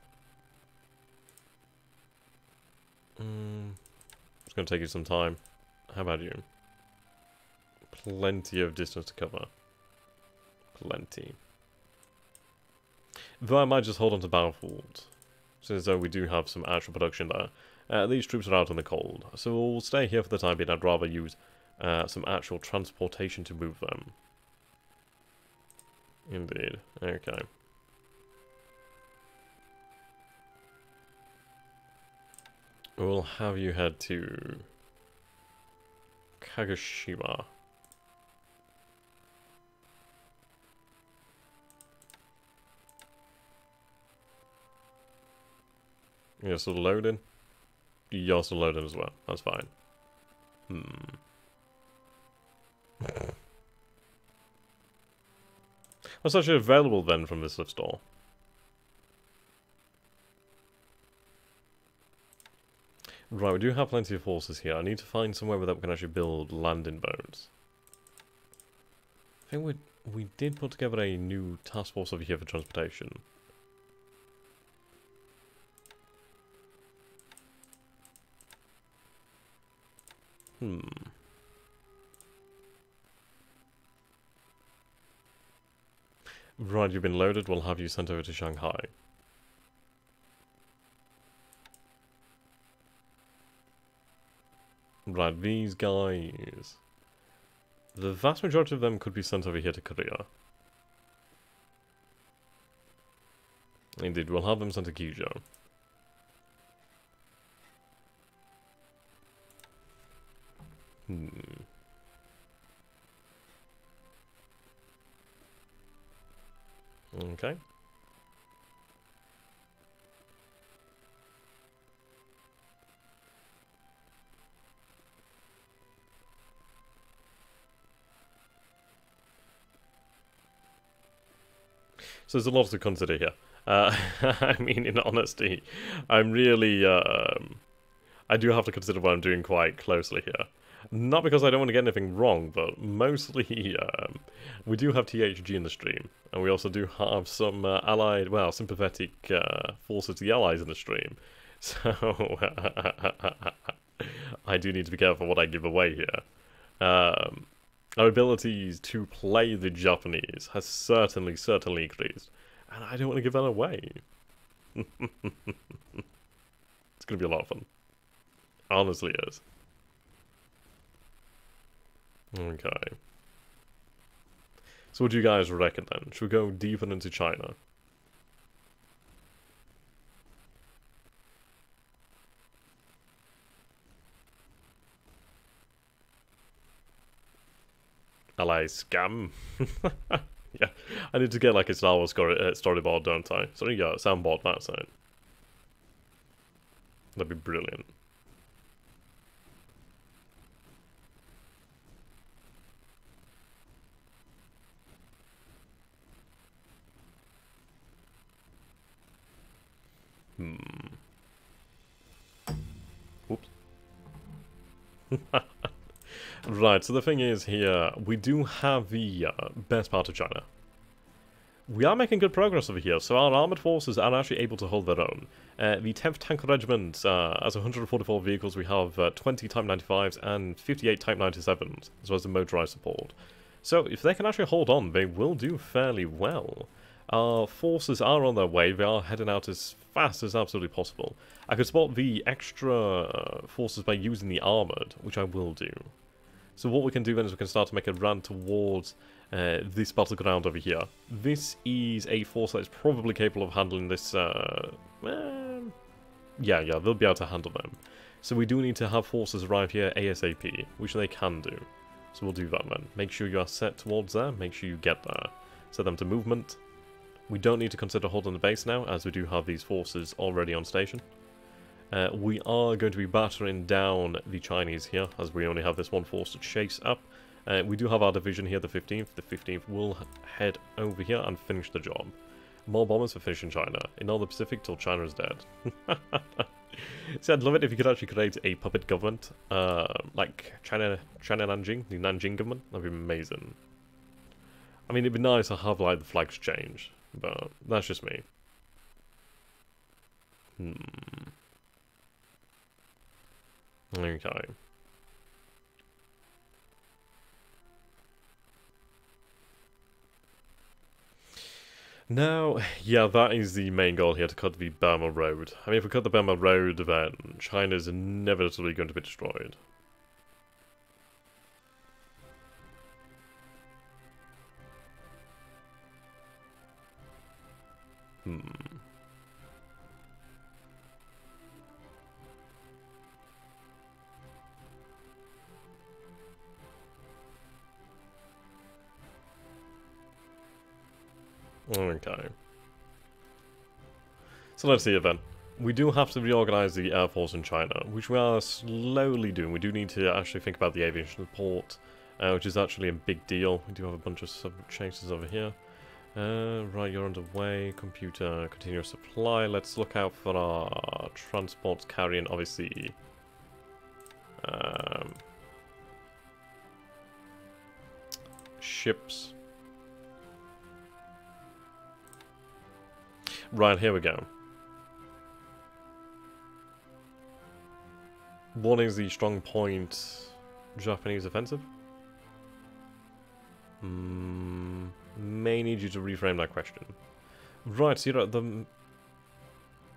It's going to take you some time. How about you? Plenty of distance to cover. Plenty. Though I might just hold on to Battlefield, since though we do have some actual production there. These troops are out in the cold, so we'll stay here for the time being. I'd rather use some actual transportation to move them. Indeed. Okay. We'll have you head to Kagoshima. You're still loading? You're still loading as well. That's fine. What's actually available then from this lift store? Right, we do have plenty of forces here. I need to find somewhere where we can actually build landing boats. I think we did put together a new task force over here for transportation. Right, you've been loaded. We'll have you sent over to Shanghai. Right, these guys. The vast majority of them could be sent over here to Korea. Indeed, we'll have them sent to Kyushu. Okay. So there's a lot to consider here. I mean, in honesty, I'm really I do have to consider what I'm doing quite closely here. Not because I don't want to get anything wrong, but mostly we do have THG in the stream, and we also do have some allied, well, sympathetic forces to the allies in the stream. So I do need to be careful what I give away here. Our abilities to play the Japanese has certainly increased, and I don't want to give that away. It's going to be a lot of fun. Honestly is. Okay. So what do you guys reckon then? Should we go deeper into China? Ally scam. Yeah, I need to get like a Star Wars storyboard, don't I? So yeah, soundboard that side. That'd be brilliant. Oops. Right, so the thing is here, we do have the best part of China. We are making good progress over here, so our armoured forces are actually able to hold their own. The 10th Tank Regiment has 144 vehicles, we have 20 Type 95s and 58 Type 97s, as well as the motorised support. So if they can actually hold on, they will do fairly well. Our forces are on their way, they are heading out as fast as absolutely possible. I could support the extra forces by using the armoured, which I will do. So what we can do then is we can start to make a run towards this battleground over here. This is a force that is probably capable of handling this, yeah, they'll be able to handle them. So we do need to have forces arrive here ASAP, which they can do. So we'll do that then. Make sure you are set towards there, make sure you get there. Set them to movement. We don't need to consider holding the base now, as we do have these forces already on station. We are going to be battering down the Chinese here, as we only have this one force to chase up. We do have our division here, the 15th. The 15th will head over here and finish the job. More bombers for finishing China. In all the Pacific till China is dead. See, I'd love it if you could actually create a puppet government. Like China Nanjing, the Nanjing government. That'd be amazing. I mean, it'd be nice to have, like, the flags change. But that's just me. Okay. Now, yeah, that is the main goal here, to cut the Burma Road. I mean, if we cut the Burma Road, then China's inevitably going to be destroyed. Okay. So let's see it then. We do have to reorganize the Air Force in China, which we are slowly doing. We do need to actually think about the aviation support, which is actually a big deal. We do have a bunch of changes over here. Right, you're underway. Computer, continuous supply. Let's look out for our transports carrying, obviously, ships. Right, here we go. What is the strong point Japanese offensive? May need you to reframe that question. Right, so you're at the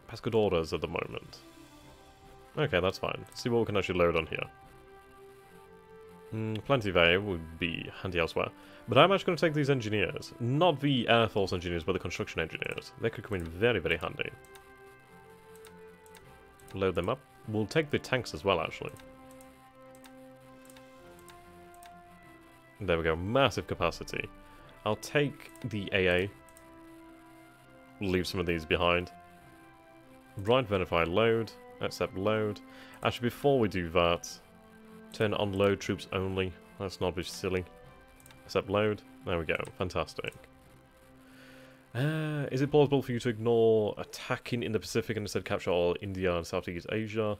Pescadores at the moment. Okay, that's fine. Let's see what we can actually load on here. Plenty there would be handy elsewhere. But I'm actually going to take these engineers. Not the Air Force engineers, but the construction engineers. They could come in very, very handy. Load them up. We'll take the tanks as well, actually. There we go. Massive capacity. I'll take the AA. Leave some of these behind. Right, verify load. Accept load. Actually, before we do that, turn on load troops only. Let's not be silly. Accept load. There we go. Fantastic. Is it plausible for you to ignore attacking in the Pacific and instead capture all India and Southeast Asia?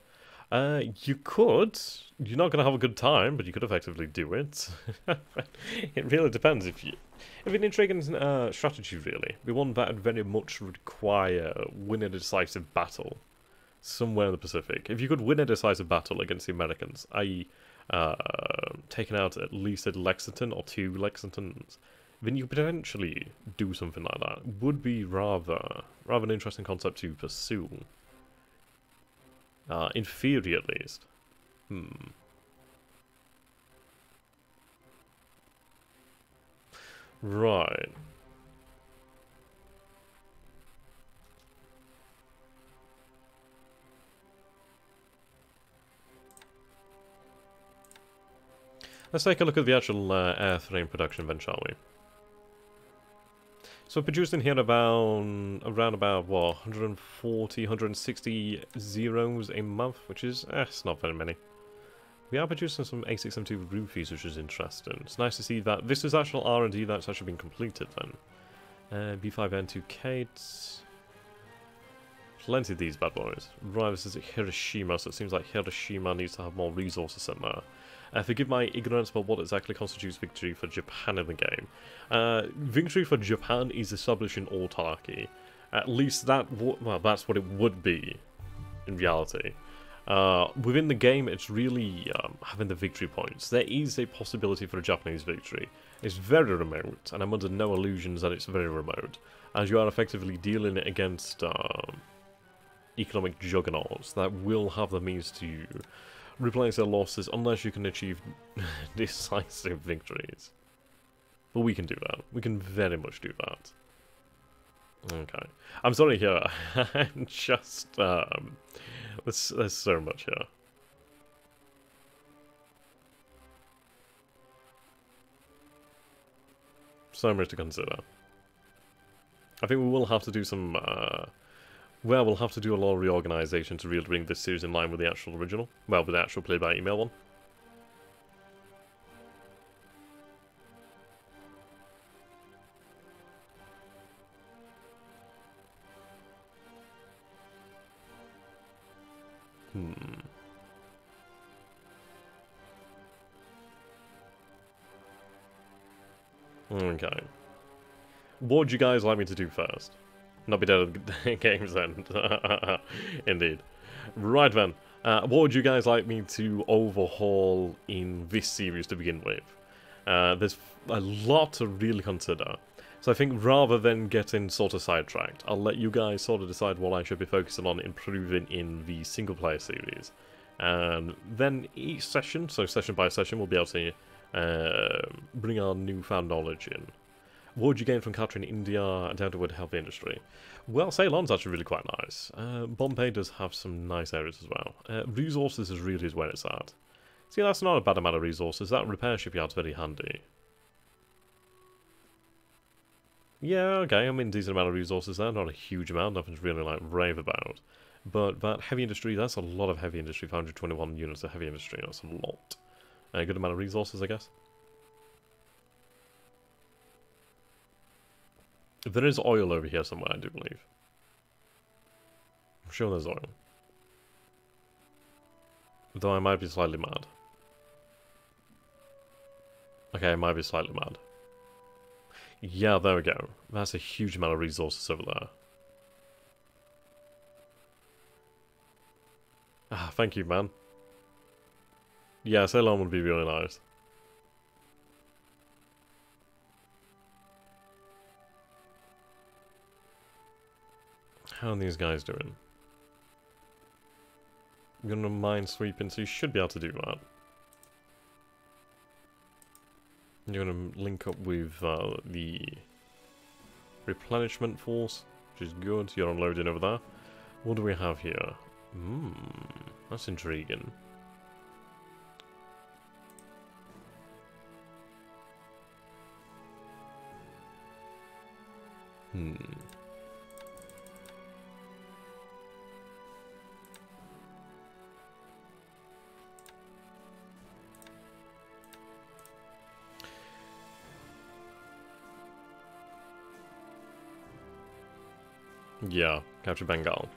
You could. You're not going to have a good time, but you could effectively do it. It really depends if an intriguing strategy, really. Be one that would very much require winning a decisive battle somewhere in the Pacific. If you could win a decisive battle against the Americans, i.e., taking out at least a Lexington or 2 Lexingtons, then you could potentially do something like that. Would be rather an interesting concept to pursue. In theory, at least. Right. Let's take a look at the actual airframe production then, shall we? So producing here around about, what, 140, 160 zeros a month, which is, it's not very many. We are producing some A6M2 roofies, which is interesting. It's nice to see that this is actual R&D that's actually been completed then. B5N2 Kates. Plenty of these bad boys. Right, this is Hiroshima, so it seems like Hiroshima needs to have more resources in there. Forgive my ignorance about what exactly constitutes victory for Japan in the game. Victory for Japan is establishing autarky. At least that's what it would be in reality. Within the game, it's really having the victory points. There is a possibility for a Japanese victory. It's very remote, and I'm under no illusions that it's very remote, as you are effectively dealing against economic juggernauts that will have the means to replace their losses unless you can achieve decisive victories. But we can do that. We can very much do that. Okay. I'm sorry here. I'm just... there's so much here. So much to consider. I think we will have to do some... well, we'll have to do a lot of reorganization to really bring this series in line with the actual original. Well, with the actual play-by-email one. Okay. What would you guys like me to do first? Not be dead at the game's end. Indeed. Right then. What would you guys like me to overhaul in this series to begin with? There's a lot to really consider. So I think rather than getting sort of sidetracked, I'll let you guys sort of decide what I should be focusing on improving in the single player series. And then each session, so session by session, we'll be able to bring our newfound knowledge in. What would you gain from capturing India down to the healthy industry? Well, Ceylon's actually really quite nice. Bombay does have some nice areas as well. Resources is really where it's at. See, that's not a bad amount of resources. That repair shipyard's very handy. Yeah, okay, I mean, decent amount of resources there. Not a huge amount, nothing to really, like, rave about. But that heavy industry, that's a lot of heavy industry. 521 units of heavy industry, that's a lot. A good amount of resources, I guess. There is oil over here somewhere, I do believe. I'm sure there's oil. Though I might be slightly mad. Okay, I might be slightly mad. Yeah, there we go. That's a huge amount of resources over there. Ah, thank you, man. Yeah, Ceylon would be really nice. How are these guys doing? I'm gonna mine sweeping, so you should be able to do that. You're gonna link up with the replenishment force, which is good. You're unloading over there. What do we have here? That's intriguing. Yeah, capture Bengal.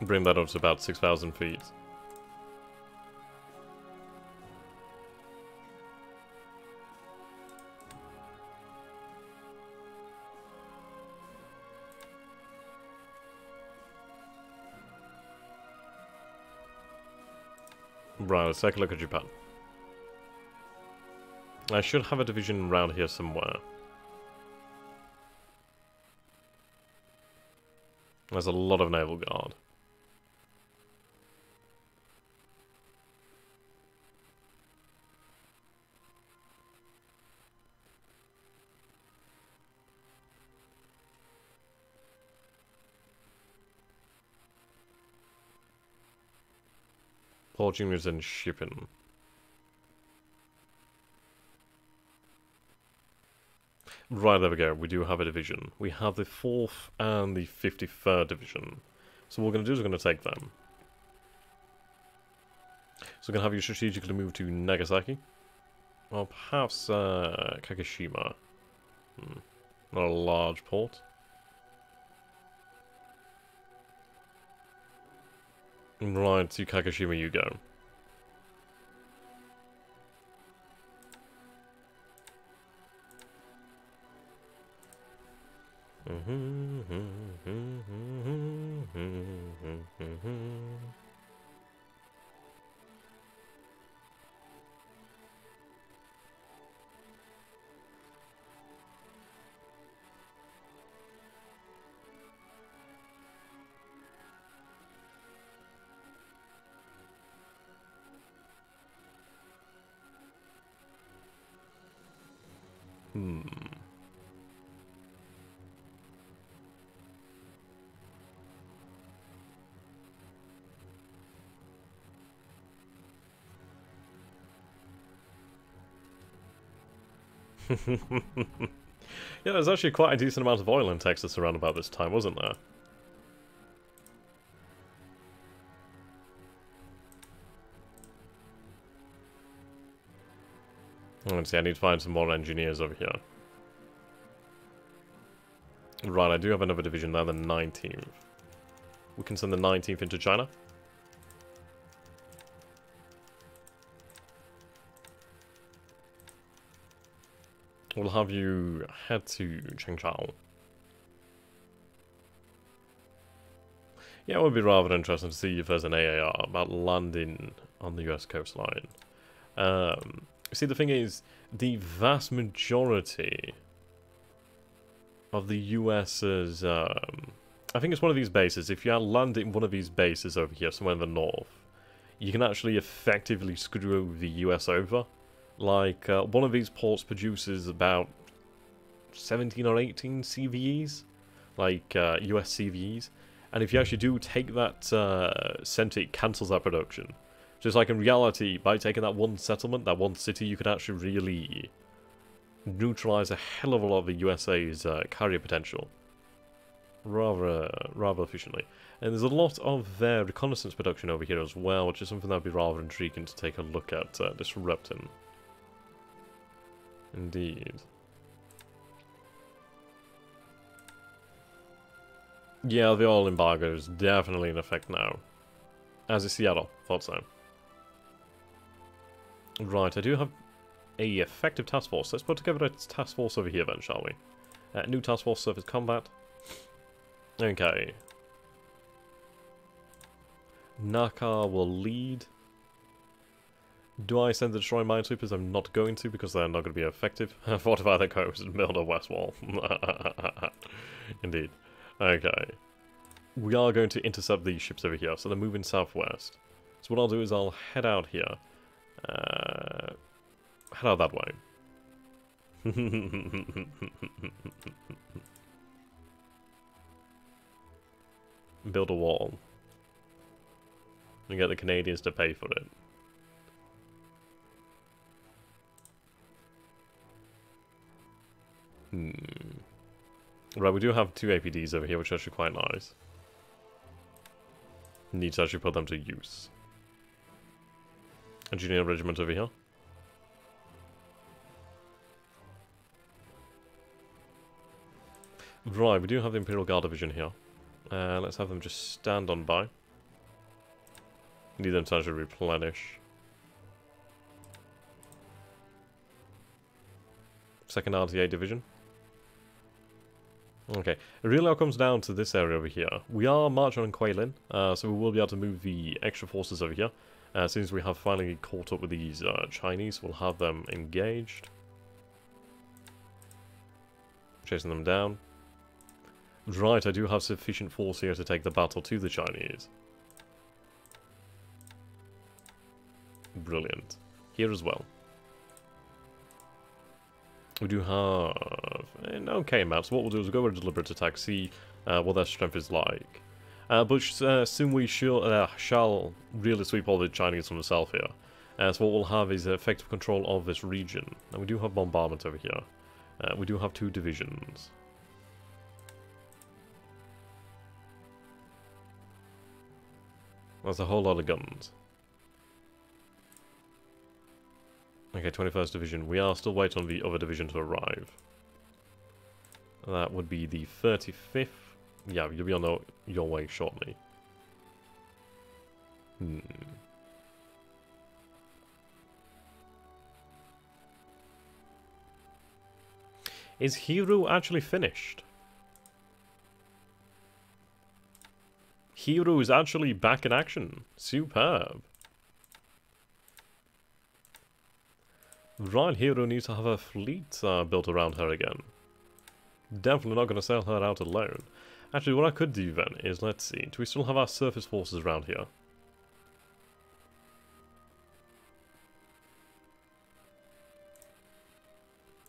Bring that up to about 6,000 feet. Right, let's take a look at Japan. I should have a division around here somewhere. There's a lot of naval guard. Port juniors and shipping. Right, there we go. We do have a division. We have the 4th and the 53rd Division. So what we're going to do is we're going to take them. So we're going to have you strategically move to Nagasaki. Or perhaps Kagoshima. Not a large port. Right, to Kagoshima you go. Yeah, there's actually quite a decent amount of oil in Texas around about this time, wasn't there? Let's see, I need to find some more engineers over here. Right, I do have another division there, the 19th. We can send the 19th into China. We'll have you head to Chengchao. Yeah, it would be rather interesting to see if there's an AAR about landing on the US coastline. See, the thing is, the vast majority of the US's, I think it's one of these bases. If you land in one of these bases over here, somewhere in the north, you can actually effectively screw the US over. Like, one of these ports produces about 17 or 18 CVEs, like US CVEs, and if you actually do take that center, it cancels that production. Just like in reality, by taking that one settlement, that one city, you could actually really neutralize a hell of a lot of the USA's carrier potential. Rather efficiently. And there's a lot of their reconnaissance production over here as well, which is something that would be rather intriguing to take a look at disrupting. Indeed. Yeah, the oil embargo is definitely in effect now. As is Seattle, thought so. Right, I do have a effective task force. Let's put together a task force over here then, shall we? New task force, surface combat. Okay. Naka will lead. Do I send the destroy minesweepers? I'm not going to, because they're not going to be effective. Fortify the coast and build a west wall. Indeed. Okay. We are going to intercept these ships over here, so they're moving southwest. So what I'll do is I'll head out here. Head out that way. Build a wall. And get the Canadians to pay for it. Right, we do have 2 APDs over here, which are actually quite nice. Need to actually put them to use. Engineer regiment over here. Right, we do have the Imperial Guard division here. Let's have them just stand on by. Need them to actually replenish. Second RTA division. Okay, it really all comes down to this area over here. We are marching on Quailin, so we will be able to move the extra forces over here. As soon as we have finally caught up with these Chinese, we'll have them engaged. Chasing them down. Right, I do have sufficient force here to take the battle to the Chinese. Brilliant. Here as well. We do have an okay amount, so what we'll do is we'll go with a deliberate attack, see what their strength is like. But soon we shall really sweep all the Chinese from the south here. So what we'll have is effective control of this region. And we do have bombardment over here. We do have 2 divisions. That's a whole lot of guns. Okay, 21st Division. We are still waiting on the other division to arrive. That would be the 35th. Yeah, you'll be on your way shortly. Is Hero actually finished? Hero is actually back in action. Superb. Right, Hero needs to have a fleet built around her again. Definitely not going to sail her out alone. Actually, what I could do then is, let's see, do we still have our surface forces around here?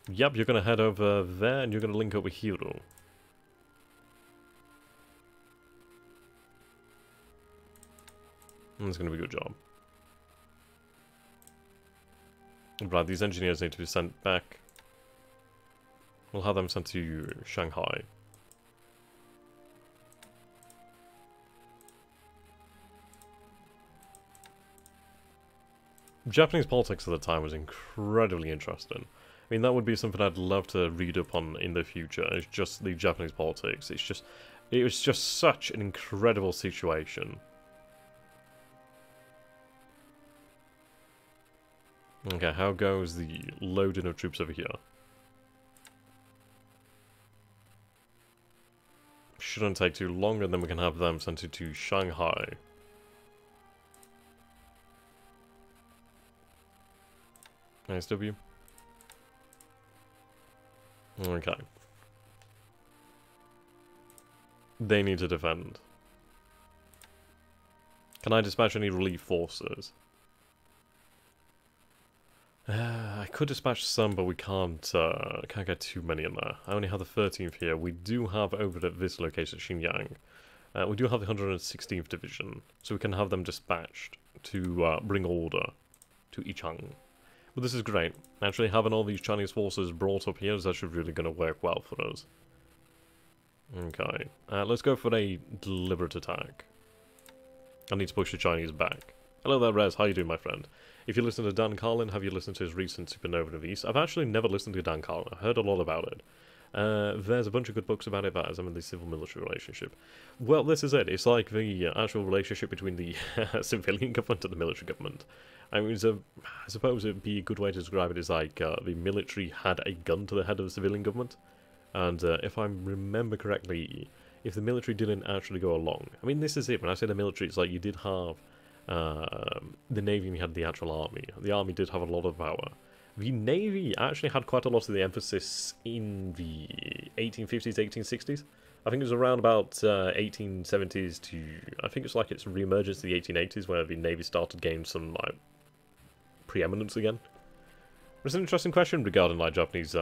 Yep, you're going to head over there and you're going to link up with Hero. That's going to be a good job. Right, these engineers need to be sent back. We'll have them sent to Shanghai. Japanese politics at the time was incredibly interesting. I mean, that would be something I'd love to read up on in the future. It's just the Japanese politics. It was just such an incredible situation. Okay, how goes the loading of troops over here? Shouldn't take too long, and then we can have them sent to Shanghai. Nice W. Okay. They need to defend. Can I dispatch any relief forces? I could dispatch some, but we can't get too many in there. I only have the 13th here. We do have over at this location, Xinjiang. We do have the 116th Division, so we can have them dispatched to bring order to Yichang. But this is great. Actually, having all these Chinese forces brought up here is actually really going to work well for us. Okay, let's go for a deliberate attack. I need to push the Chinese back. Hello there, Rez. How you doing, my friend? If you listen to Dan Carlin, have you listened to his recent Supernova of the East? I've actually never listened to Dan Carlin. I've heard a lot about it. There's a bunch of good books about it, but the civil-military relationship. Well, this is it. It's like the actual relationship between the civilian government and the military government. I mean, I suppose it'd be a good way to describe it is like the military had a gun to the head of the civilian government. And if I remember correctly, if the military didn't actually go along... I mean, this is it. When I say the military, it's like you did have... the Navy and you had the actual Army. The Army did have a lot of power. The Navy actually had quite a lot of the emphasis in the 1850s, 1860s. I think it was around about 1870s to... I think it's like its re-emergence in the 1880s where the Navy started gaining some, like, preeminence again. It's an interesting question regarding, like, Japanese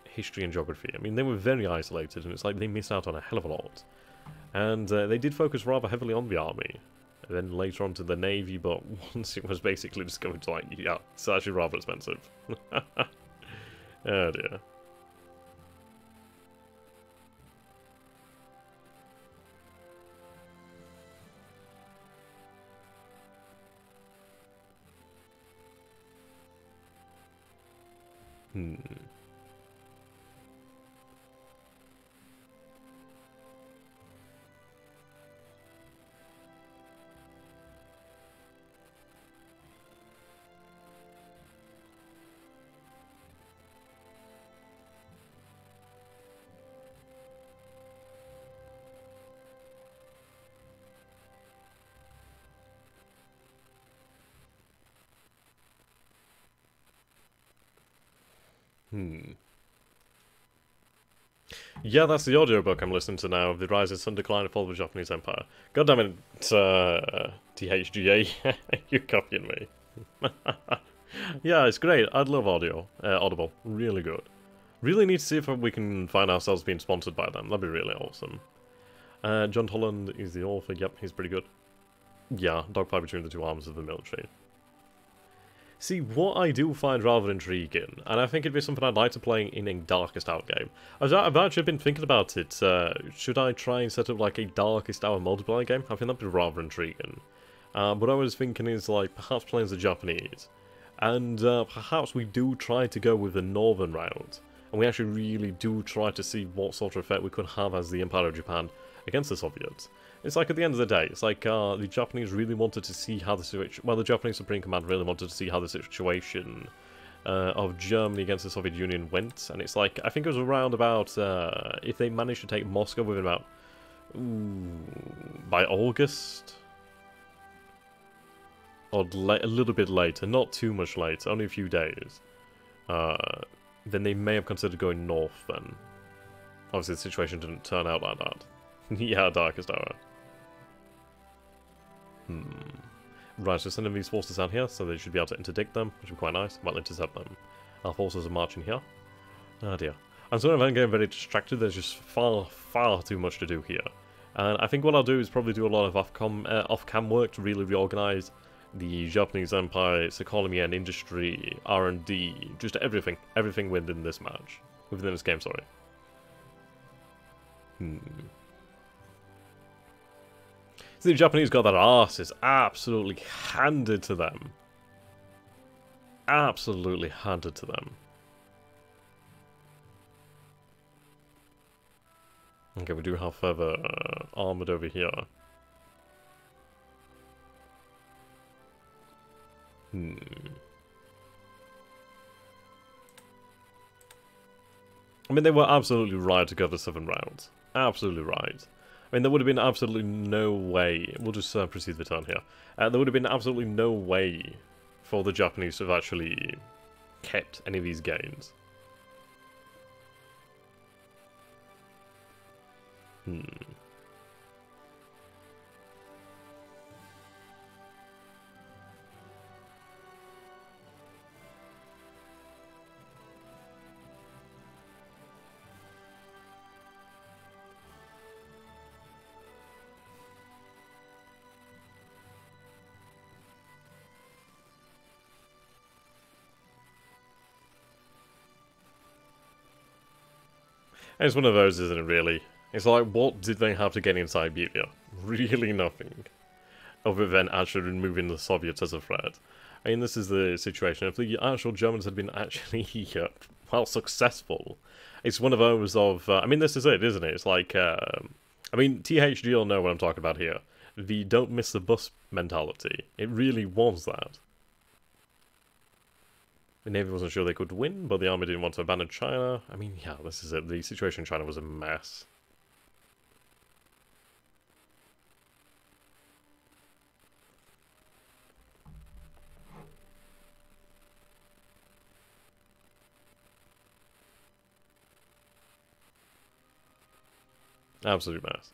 history and geography. I mean, they were very isolated and it's like they missed out on a hell of a lot. And they did focus rather heavily on the Army. And then later on to the Navy, but once it was basically discovered, like, yeah, it's actually rather expensive. Oh dear. Hmm. Hmm. Yeah, that's the audiobook I'm listening to now, The Rise and Sun Decline and Fall of the Japanese Empire. God damn it, THGA, you're copying me. Yeah, it's great. I'd love Audible. Really good. Really need to see if we can find ourselves being sponsored by them. That'd be really awesome. John Holland is the author. Yep, he's pretty good. Yeah, dogfight between the two arms of the military. See, what I do find rather intriguing, and I think it'd be something I'd like to play in a Darkest Hour game. I've actually been thinking about it. Should I try and set up like a Darkest Hour multiplayer game? I think that'd be rather intriguing. What I was thinking is like perhaps playing as the Japanese, and perhaps we do try to go with the northern route, and we actually really do try to see what sort of effect we could have as the Empire of Japan against the Soviets. It's like at the end of the day, it's like the Japanese really wanted to see how the situation... Well, the Japanese Supreme Command really wanted to see how the situation of Germany against the Soviet Union went. And it's like, I think it was around about... if they managed to take Moscow within about... by August? Or a little bit later, not too much later, only a few days. Then they may have considered going north then. Obviously the situation didn't turn out like that. Yeah, Darkest Hour. Right, so sending these forces down here, so they should be able to interdict them, which would be quite nice. Might intercept them. Our forces are marching here. Oh dear. I'm sort of getting very distracted. There's just far too much to do here. And I think what I'll do is probably do a lot of off-cam work to really reorganize the Japanese Empire, its economy and industry, R&D, just everything within this match. Within this game, sorry. So the Japanese got their arses absolutely handed to them. Absolutely handed to them. Okay, we do have further armoured over here. I mean, they were absolutely right to go the southern route. Absolutely right. I mean, there would have been absolutely no way... We'll just proceed the turn here. There would have been absolutely no way for the Japanese to have actually kept any of these gains. It's one of those, isn't it, really? It's like, what did they have to get in Siberia? Really nothing. Other than actually removing the Soviets as a threat. I mean, this is the situation. If the actual Germans had been actually, well, successful, it's one of those of... I mean, this is it, isn't it? It's like... I mean, THG will know what I'm talking about here. The don't miss the bus mentality. It really was that. The Navy wasn't sure they could win, but the army didn't want to abandon China. I mean, yeah, this is it. The situation in China was a mess. Absolute mess.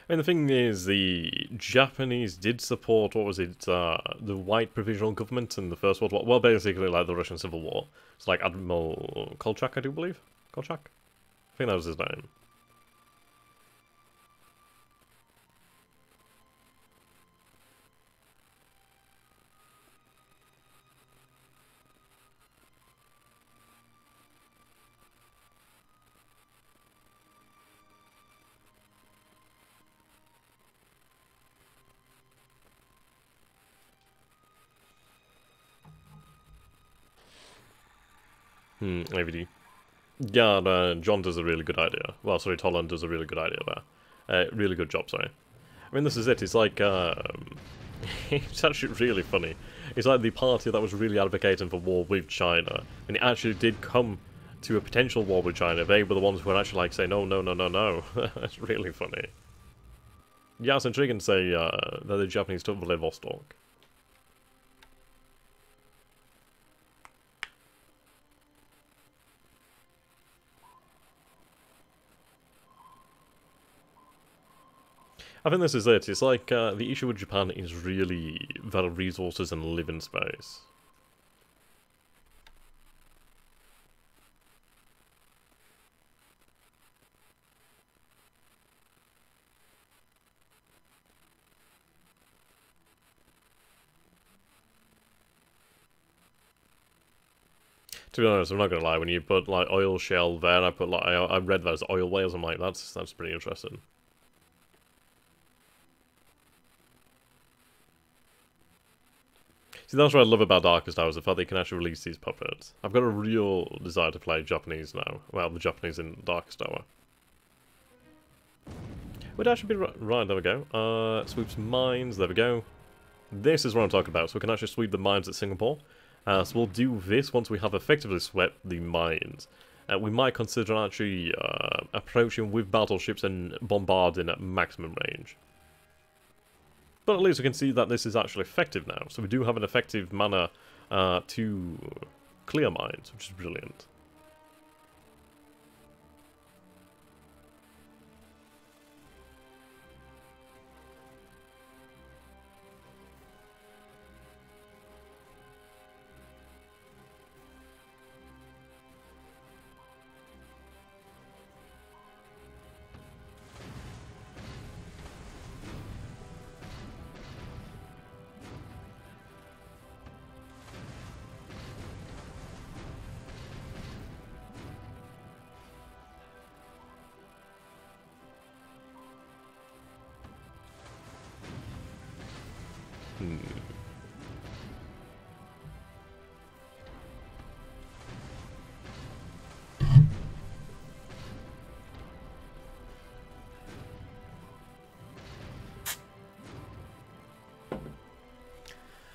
I mean, the thing is, the Japanese did support, what was it, the White Provisional Government in the First World War. Well, basically, like the Russian Civil War. It's like Admiral Kolchak, I do believe? Kolchak? I think that was his name. AVD. Yeah, John does a really good idea. Well, sorry, Toland does a really good idea there. Really good job, sorry. I mean, this is it. It's like, it's actually really funny. It's like the party that was really advocating for war with China, and it actually did come to a potential war with China. They were the ones who were actually like, say, no, no, no, no, no. That's really funny. Yeah, it's intriguing to say that the Japanese took Vladivostok. I think this is it. It's like, the issue with Japan is really their resources and living space. To be honest, I'm not gonna lie, when you put, like, oil shell there, I put, like, I read that as oil whales, I'm like, that's pretty interesting. See, that's what I love about Darkest Hour, is the fact they can actually release these puppets. I've got a real desire to play Japanese now. Well, the Japanese in Darkest Hour. Would actually be right, there we go. Sweeps mines, there we go. This is what I'm talking about, so we can actually sweep the mines at Singapore. So we'll do this once we have effectively swept the mines. We might consider actually approaching with battleships and bombarding at maximum range. But at least we can see that this is actually effective now. So we do have an effective manner to clear mines, which is brilliant.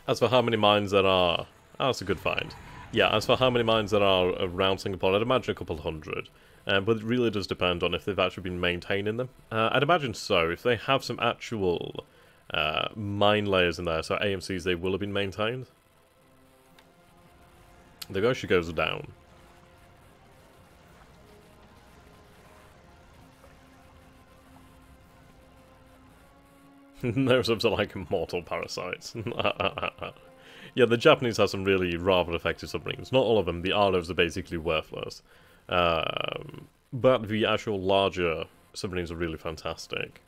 As for how many mines there are... Oh, that's a good find. Yeah, as for how many mines there are around Singapore, I'd imagine a couple hundred. But it really does depend on if they've actually been maintaining them. I'd imagine so. If they have some actual mine layers in there, so AMCs, they will have been maintained. The actually goes down. No, subs are like immortal parasites. Yeah, the Japanese have some really rather effective submarines. Not all of them. The ROs are basically worthless. But the actual larger submarines are really fantastic.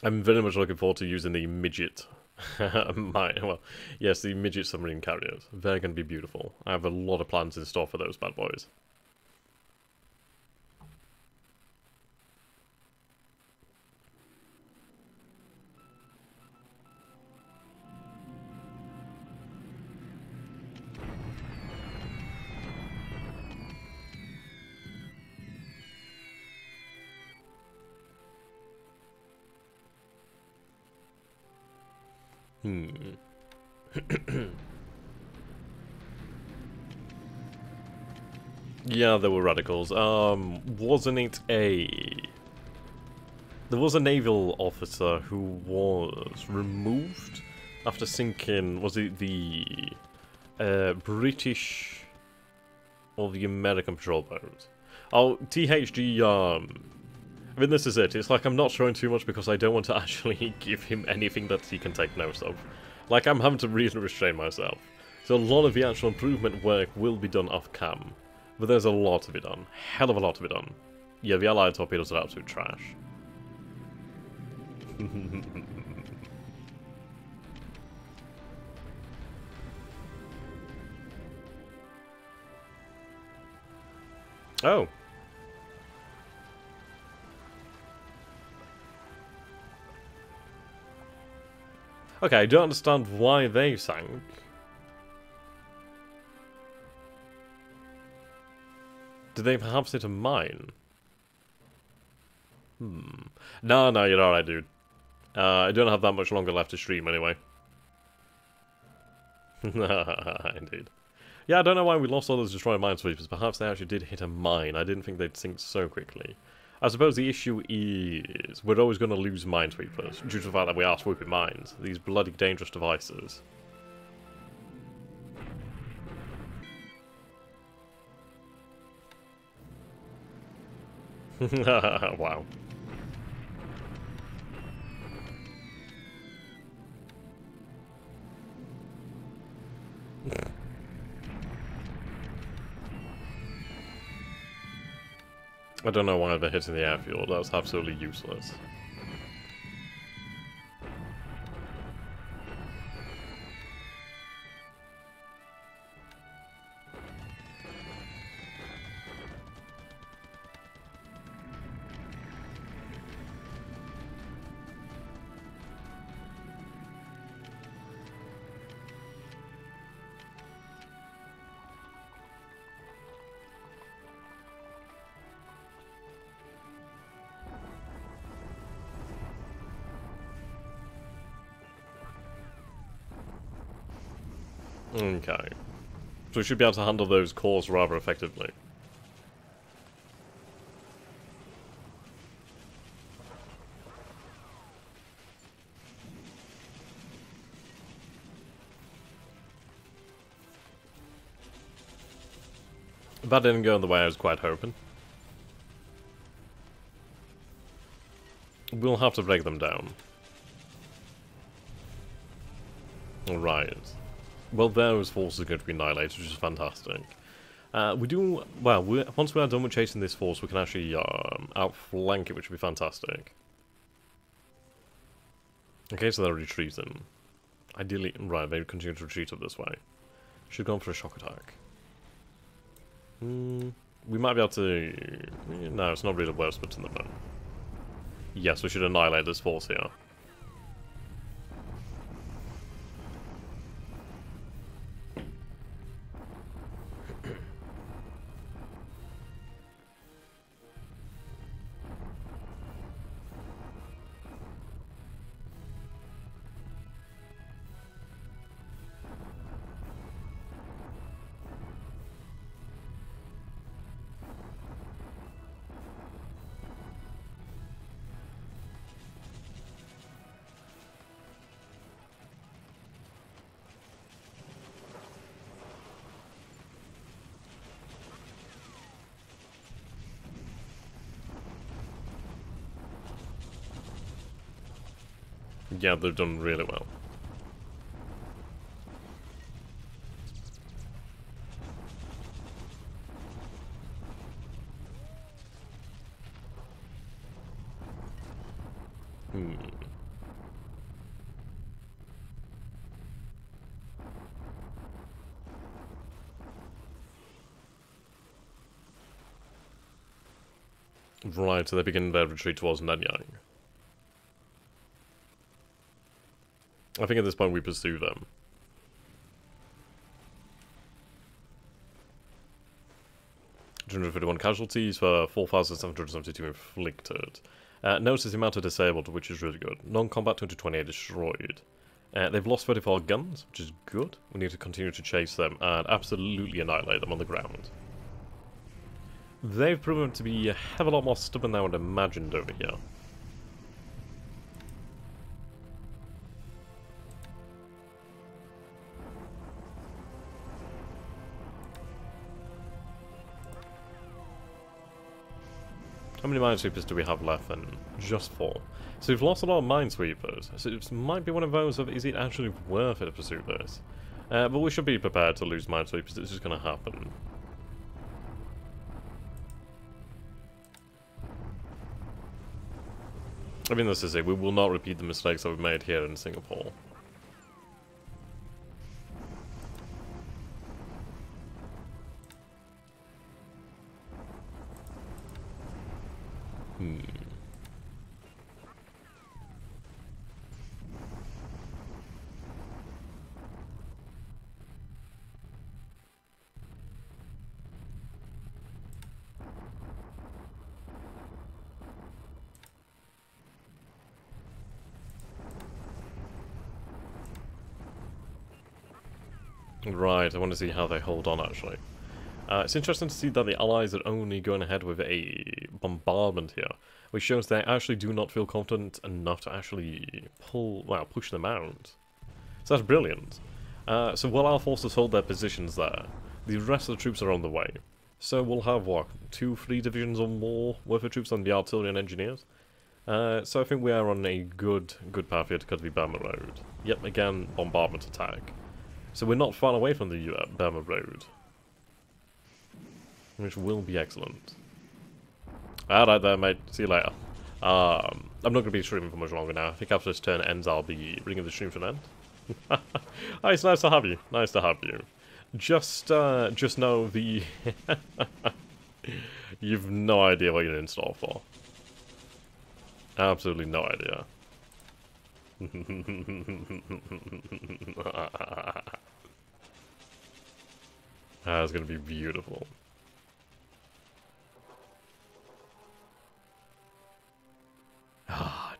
I'm very much looking forward to using the midget. Well, yes, the midget submarine carriers. They're going to be beautiful. I have a lot of plans in store for those bad boys. Yeah, there were radicals. Wasn't it a... There was a naval officer who was removed after sinking... Was it the British or the American patrol boat? Oh, THG, I mean, this is it. It's like I'm not showing too much because I don't want to actually give him anything that he can take notes of. Like, I'm having to really restrain myself. So a lot of the actual improvement work will be done off-cam. But there's a lot to be done. Hell of a lot to be done. Yeah, the Allied torpedoes are absolute trash. Oh. Okay, I don't understand why they sank. Did they perhaps hit a mine? No, you're alright, dude. I don't have that much longer left to stream anyway. Indeed. Yeah, I don't know why we lost all those destroyed minesweepers. Perhaps they actually did hit a mine. I didn't think they'd sink so quickly. I suppose the issue is we're always going to lose minesweepers due to the fact that we are swooping mines. These bloody dangerous devices. Wow. I don't know why they're hitting the airfield, that's absolutely useless. Okay. So we should be able to handle those cores rather effectively. That didn't go in the way I was quite hoping. We'll have to break them down. Right. Well, those forces are going to be annihilated, which is fantastic. Once we are done with chasing this force, we can actually outflank it, which would be fantastic. Okay, so they're retreating. Ideally, right, they continue to retreat up this way. Should have gone for a shock attack. We might be able to... No, it's not really worth putting them down. Yes, we should annihilate this force here. Yeah, they've done really well. Right, so they begin their retreat towards Nanyang. I think at this point we pursue them. $251 casualties for 4,772 inflicted. Notice the amount of disabled, which is really good. Non-combat 228 destroyed. They've lost 34 guns, which is good. We need to continue to chase them and absolutely annihilate them on the ground. They've proven to be a hell of a lot more stubborn than I would have imagined over here. How many minesweepers do we have left then? Just 4. So we've lost a lot of minesweepers. So it might be one of those of, is it actually worth it to pursue this? But we should be prepared to lose minesweepers, this is going to happen. I mean, this is it, we will not repeat the mistakes that we've made here in Singapore. Right, I want to see how they hold on, actually. It's interesting to see that the Allies are only going ahead with a bombardment here, which shows they actually do not feel confident enough to actually push them out. So that's brilliant. So while our forces hold their positions there, the rest of the troops are on the way. So we'll have, what, 2-3 divisions or more worth of troops on the artillery and engineers? So I think we are on a good path here to cut the Burma Road. Yep, again, bombardment attack. So we're not far away from the Burma Road, which will be excellent. Alright there, mate. See you later. I'm not going to be streaming for much longer now. I think after this turn ends, I'll be bringing the stream to an end. Oh, it's nice to have you. Nice to have you. Just know the... You've no idea what you're in store for. Absolutely no idea. That's gonna be beautiful.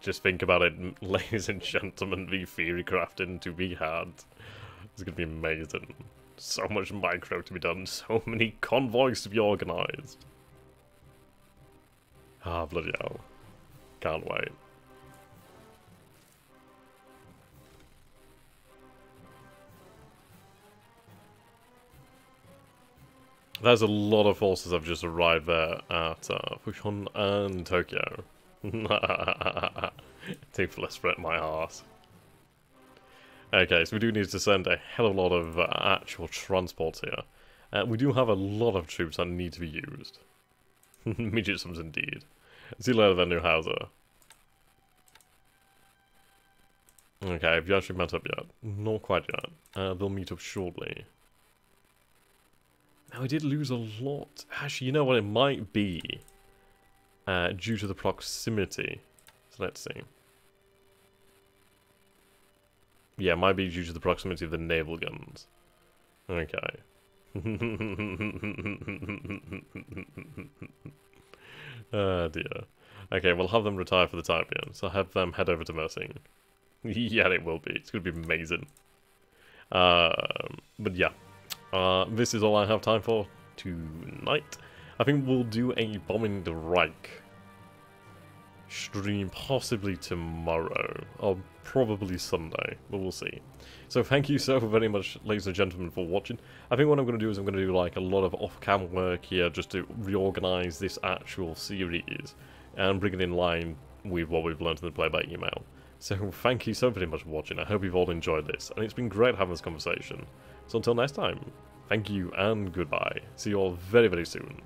Just think about it, ladies and gentlemen, the theory crafting to be had. It's gonna be amazing. So much micro to be done, so many convoys to be organised. Ah, bloody hell. Can't wait. There's a lot of forces have just arrived there at Fushun and Tokyo. Take for less fret my arse. Okay, so we do need to send a hell of a lot of actual transports here. We do have a lot of troops that need to be used. Midgetsums indeed. See you later then, New Hauser. Okay, have you actually met up yet? Not quite yet. They'll meet up shortly. Now, we did lose a lot. Actually, you know what? It might be due to the proximity. So let's see. Yeah, it might be due to the proximity of the naval guns. Okay. Oh dear. Okay, we'll have them retire for the time being. So have them head over to Mersing. Yeah, it will be. It's going to be amazing. But yeah. This is all I have time for tonight. I think we'll do a Bombing the Reich stream possibly tomorrow, or probably Sunday, but we'll see. So thank you so very much, ladies and gentlemen, for watching. I think what I'm going to do is I'm going to do like a lot of off-cam work here just to reorganize this actual series and bring it in line with what we've learned in the play-by-email. So thank you so very much for watching. I hope you've all enjoyed this, and it's been great having this conversation. So until next time, thank you and goodbye. See you all very, very soon.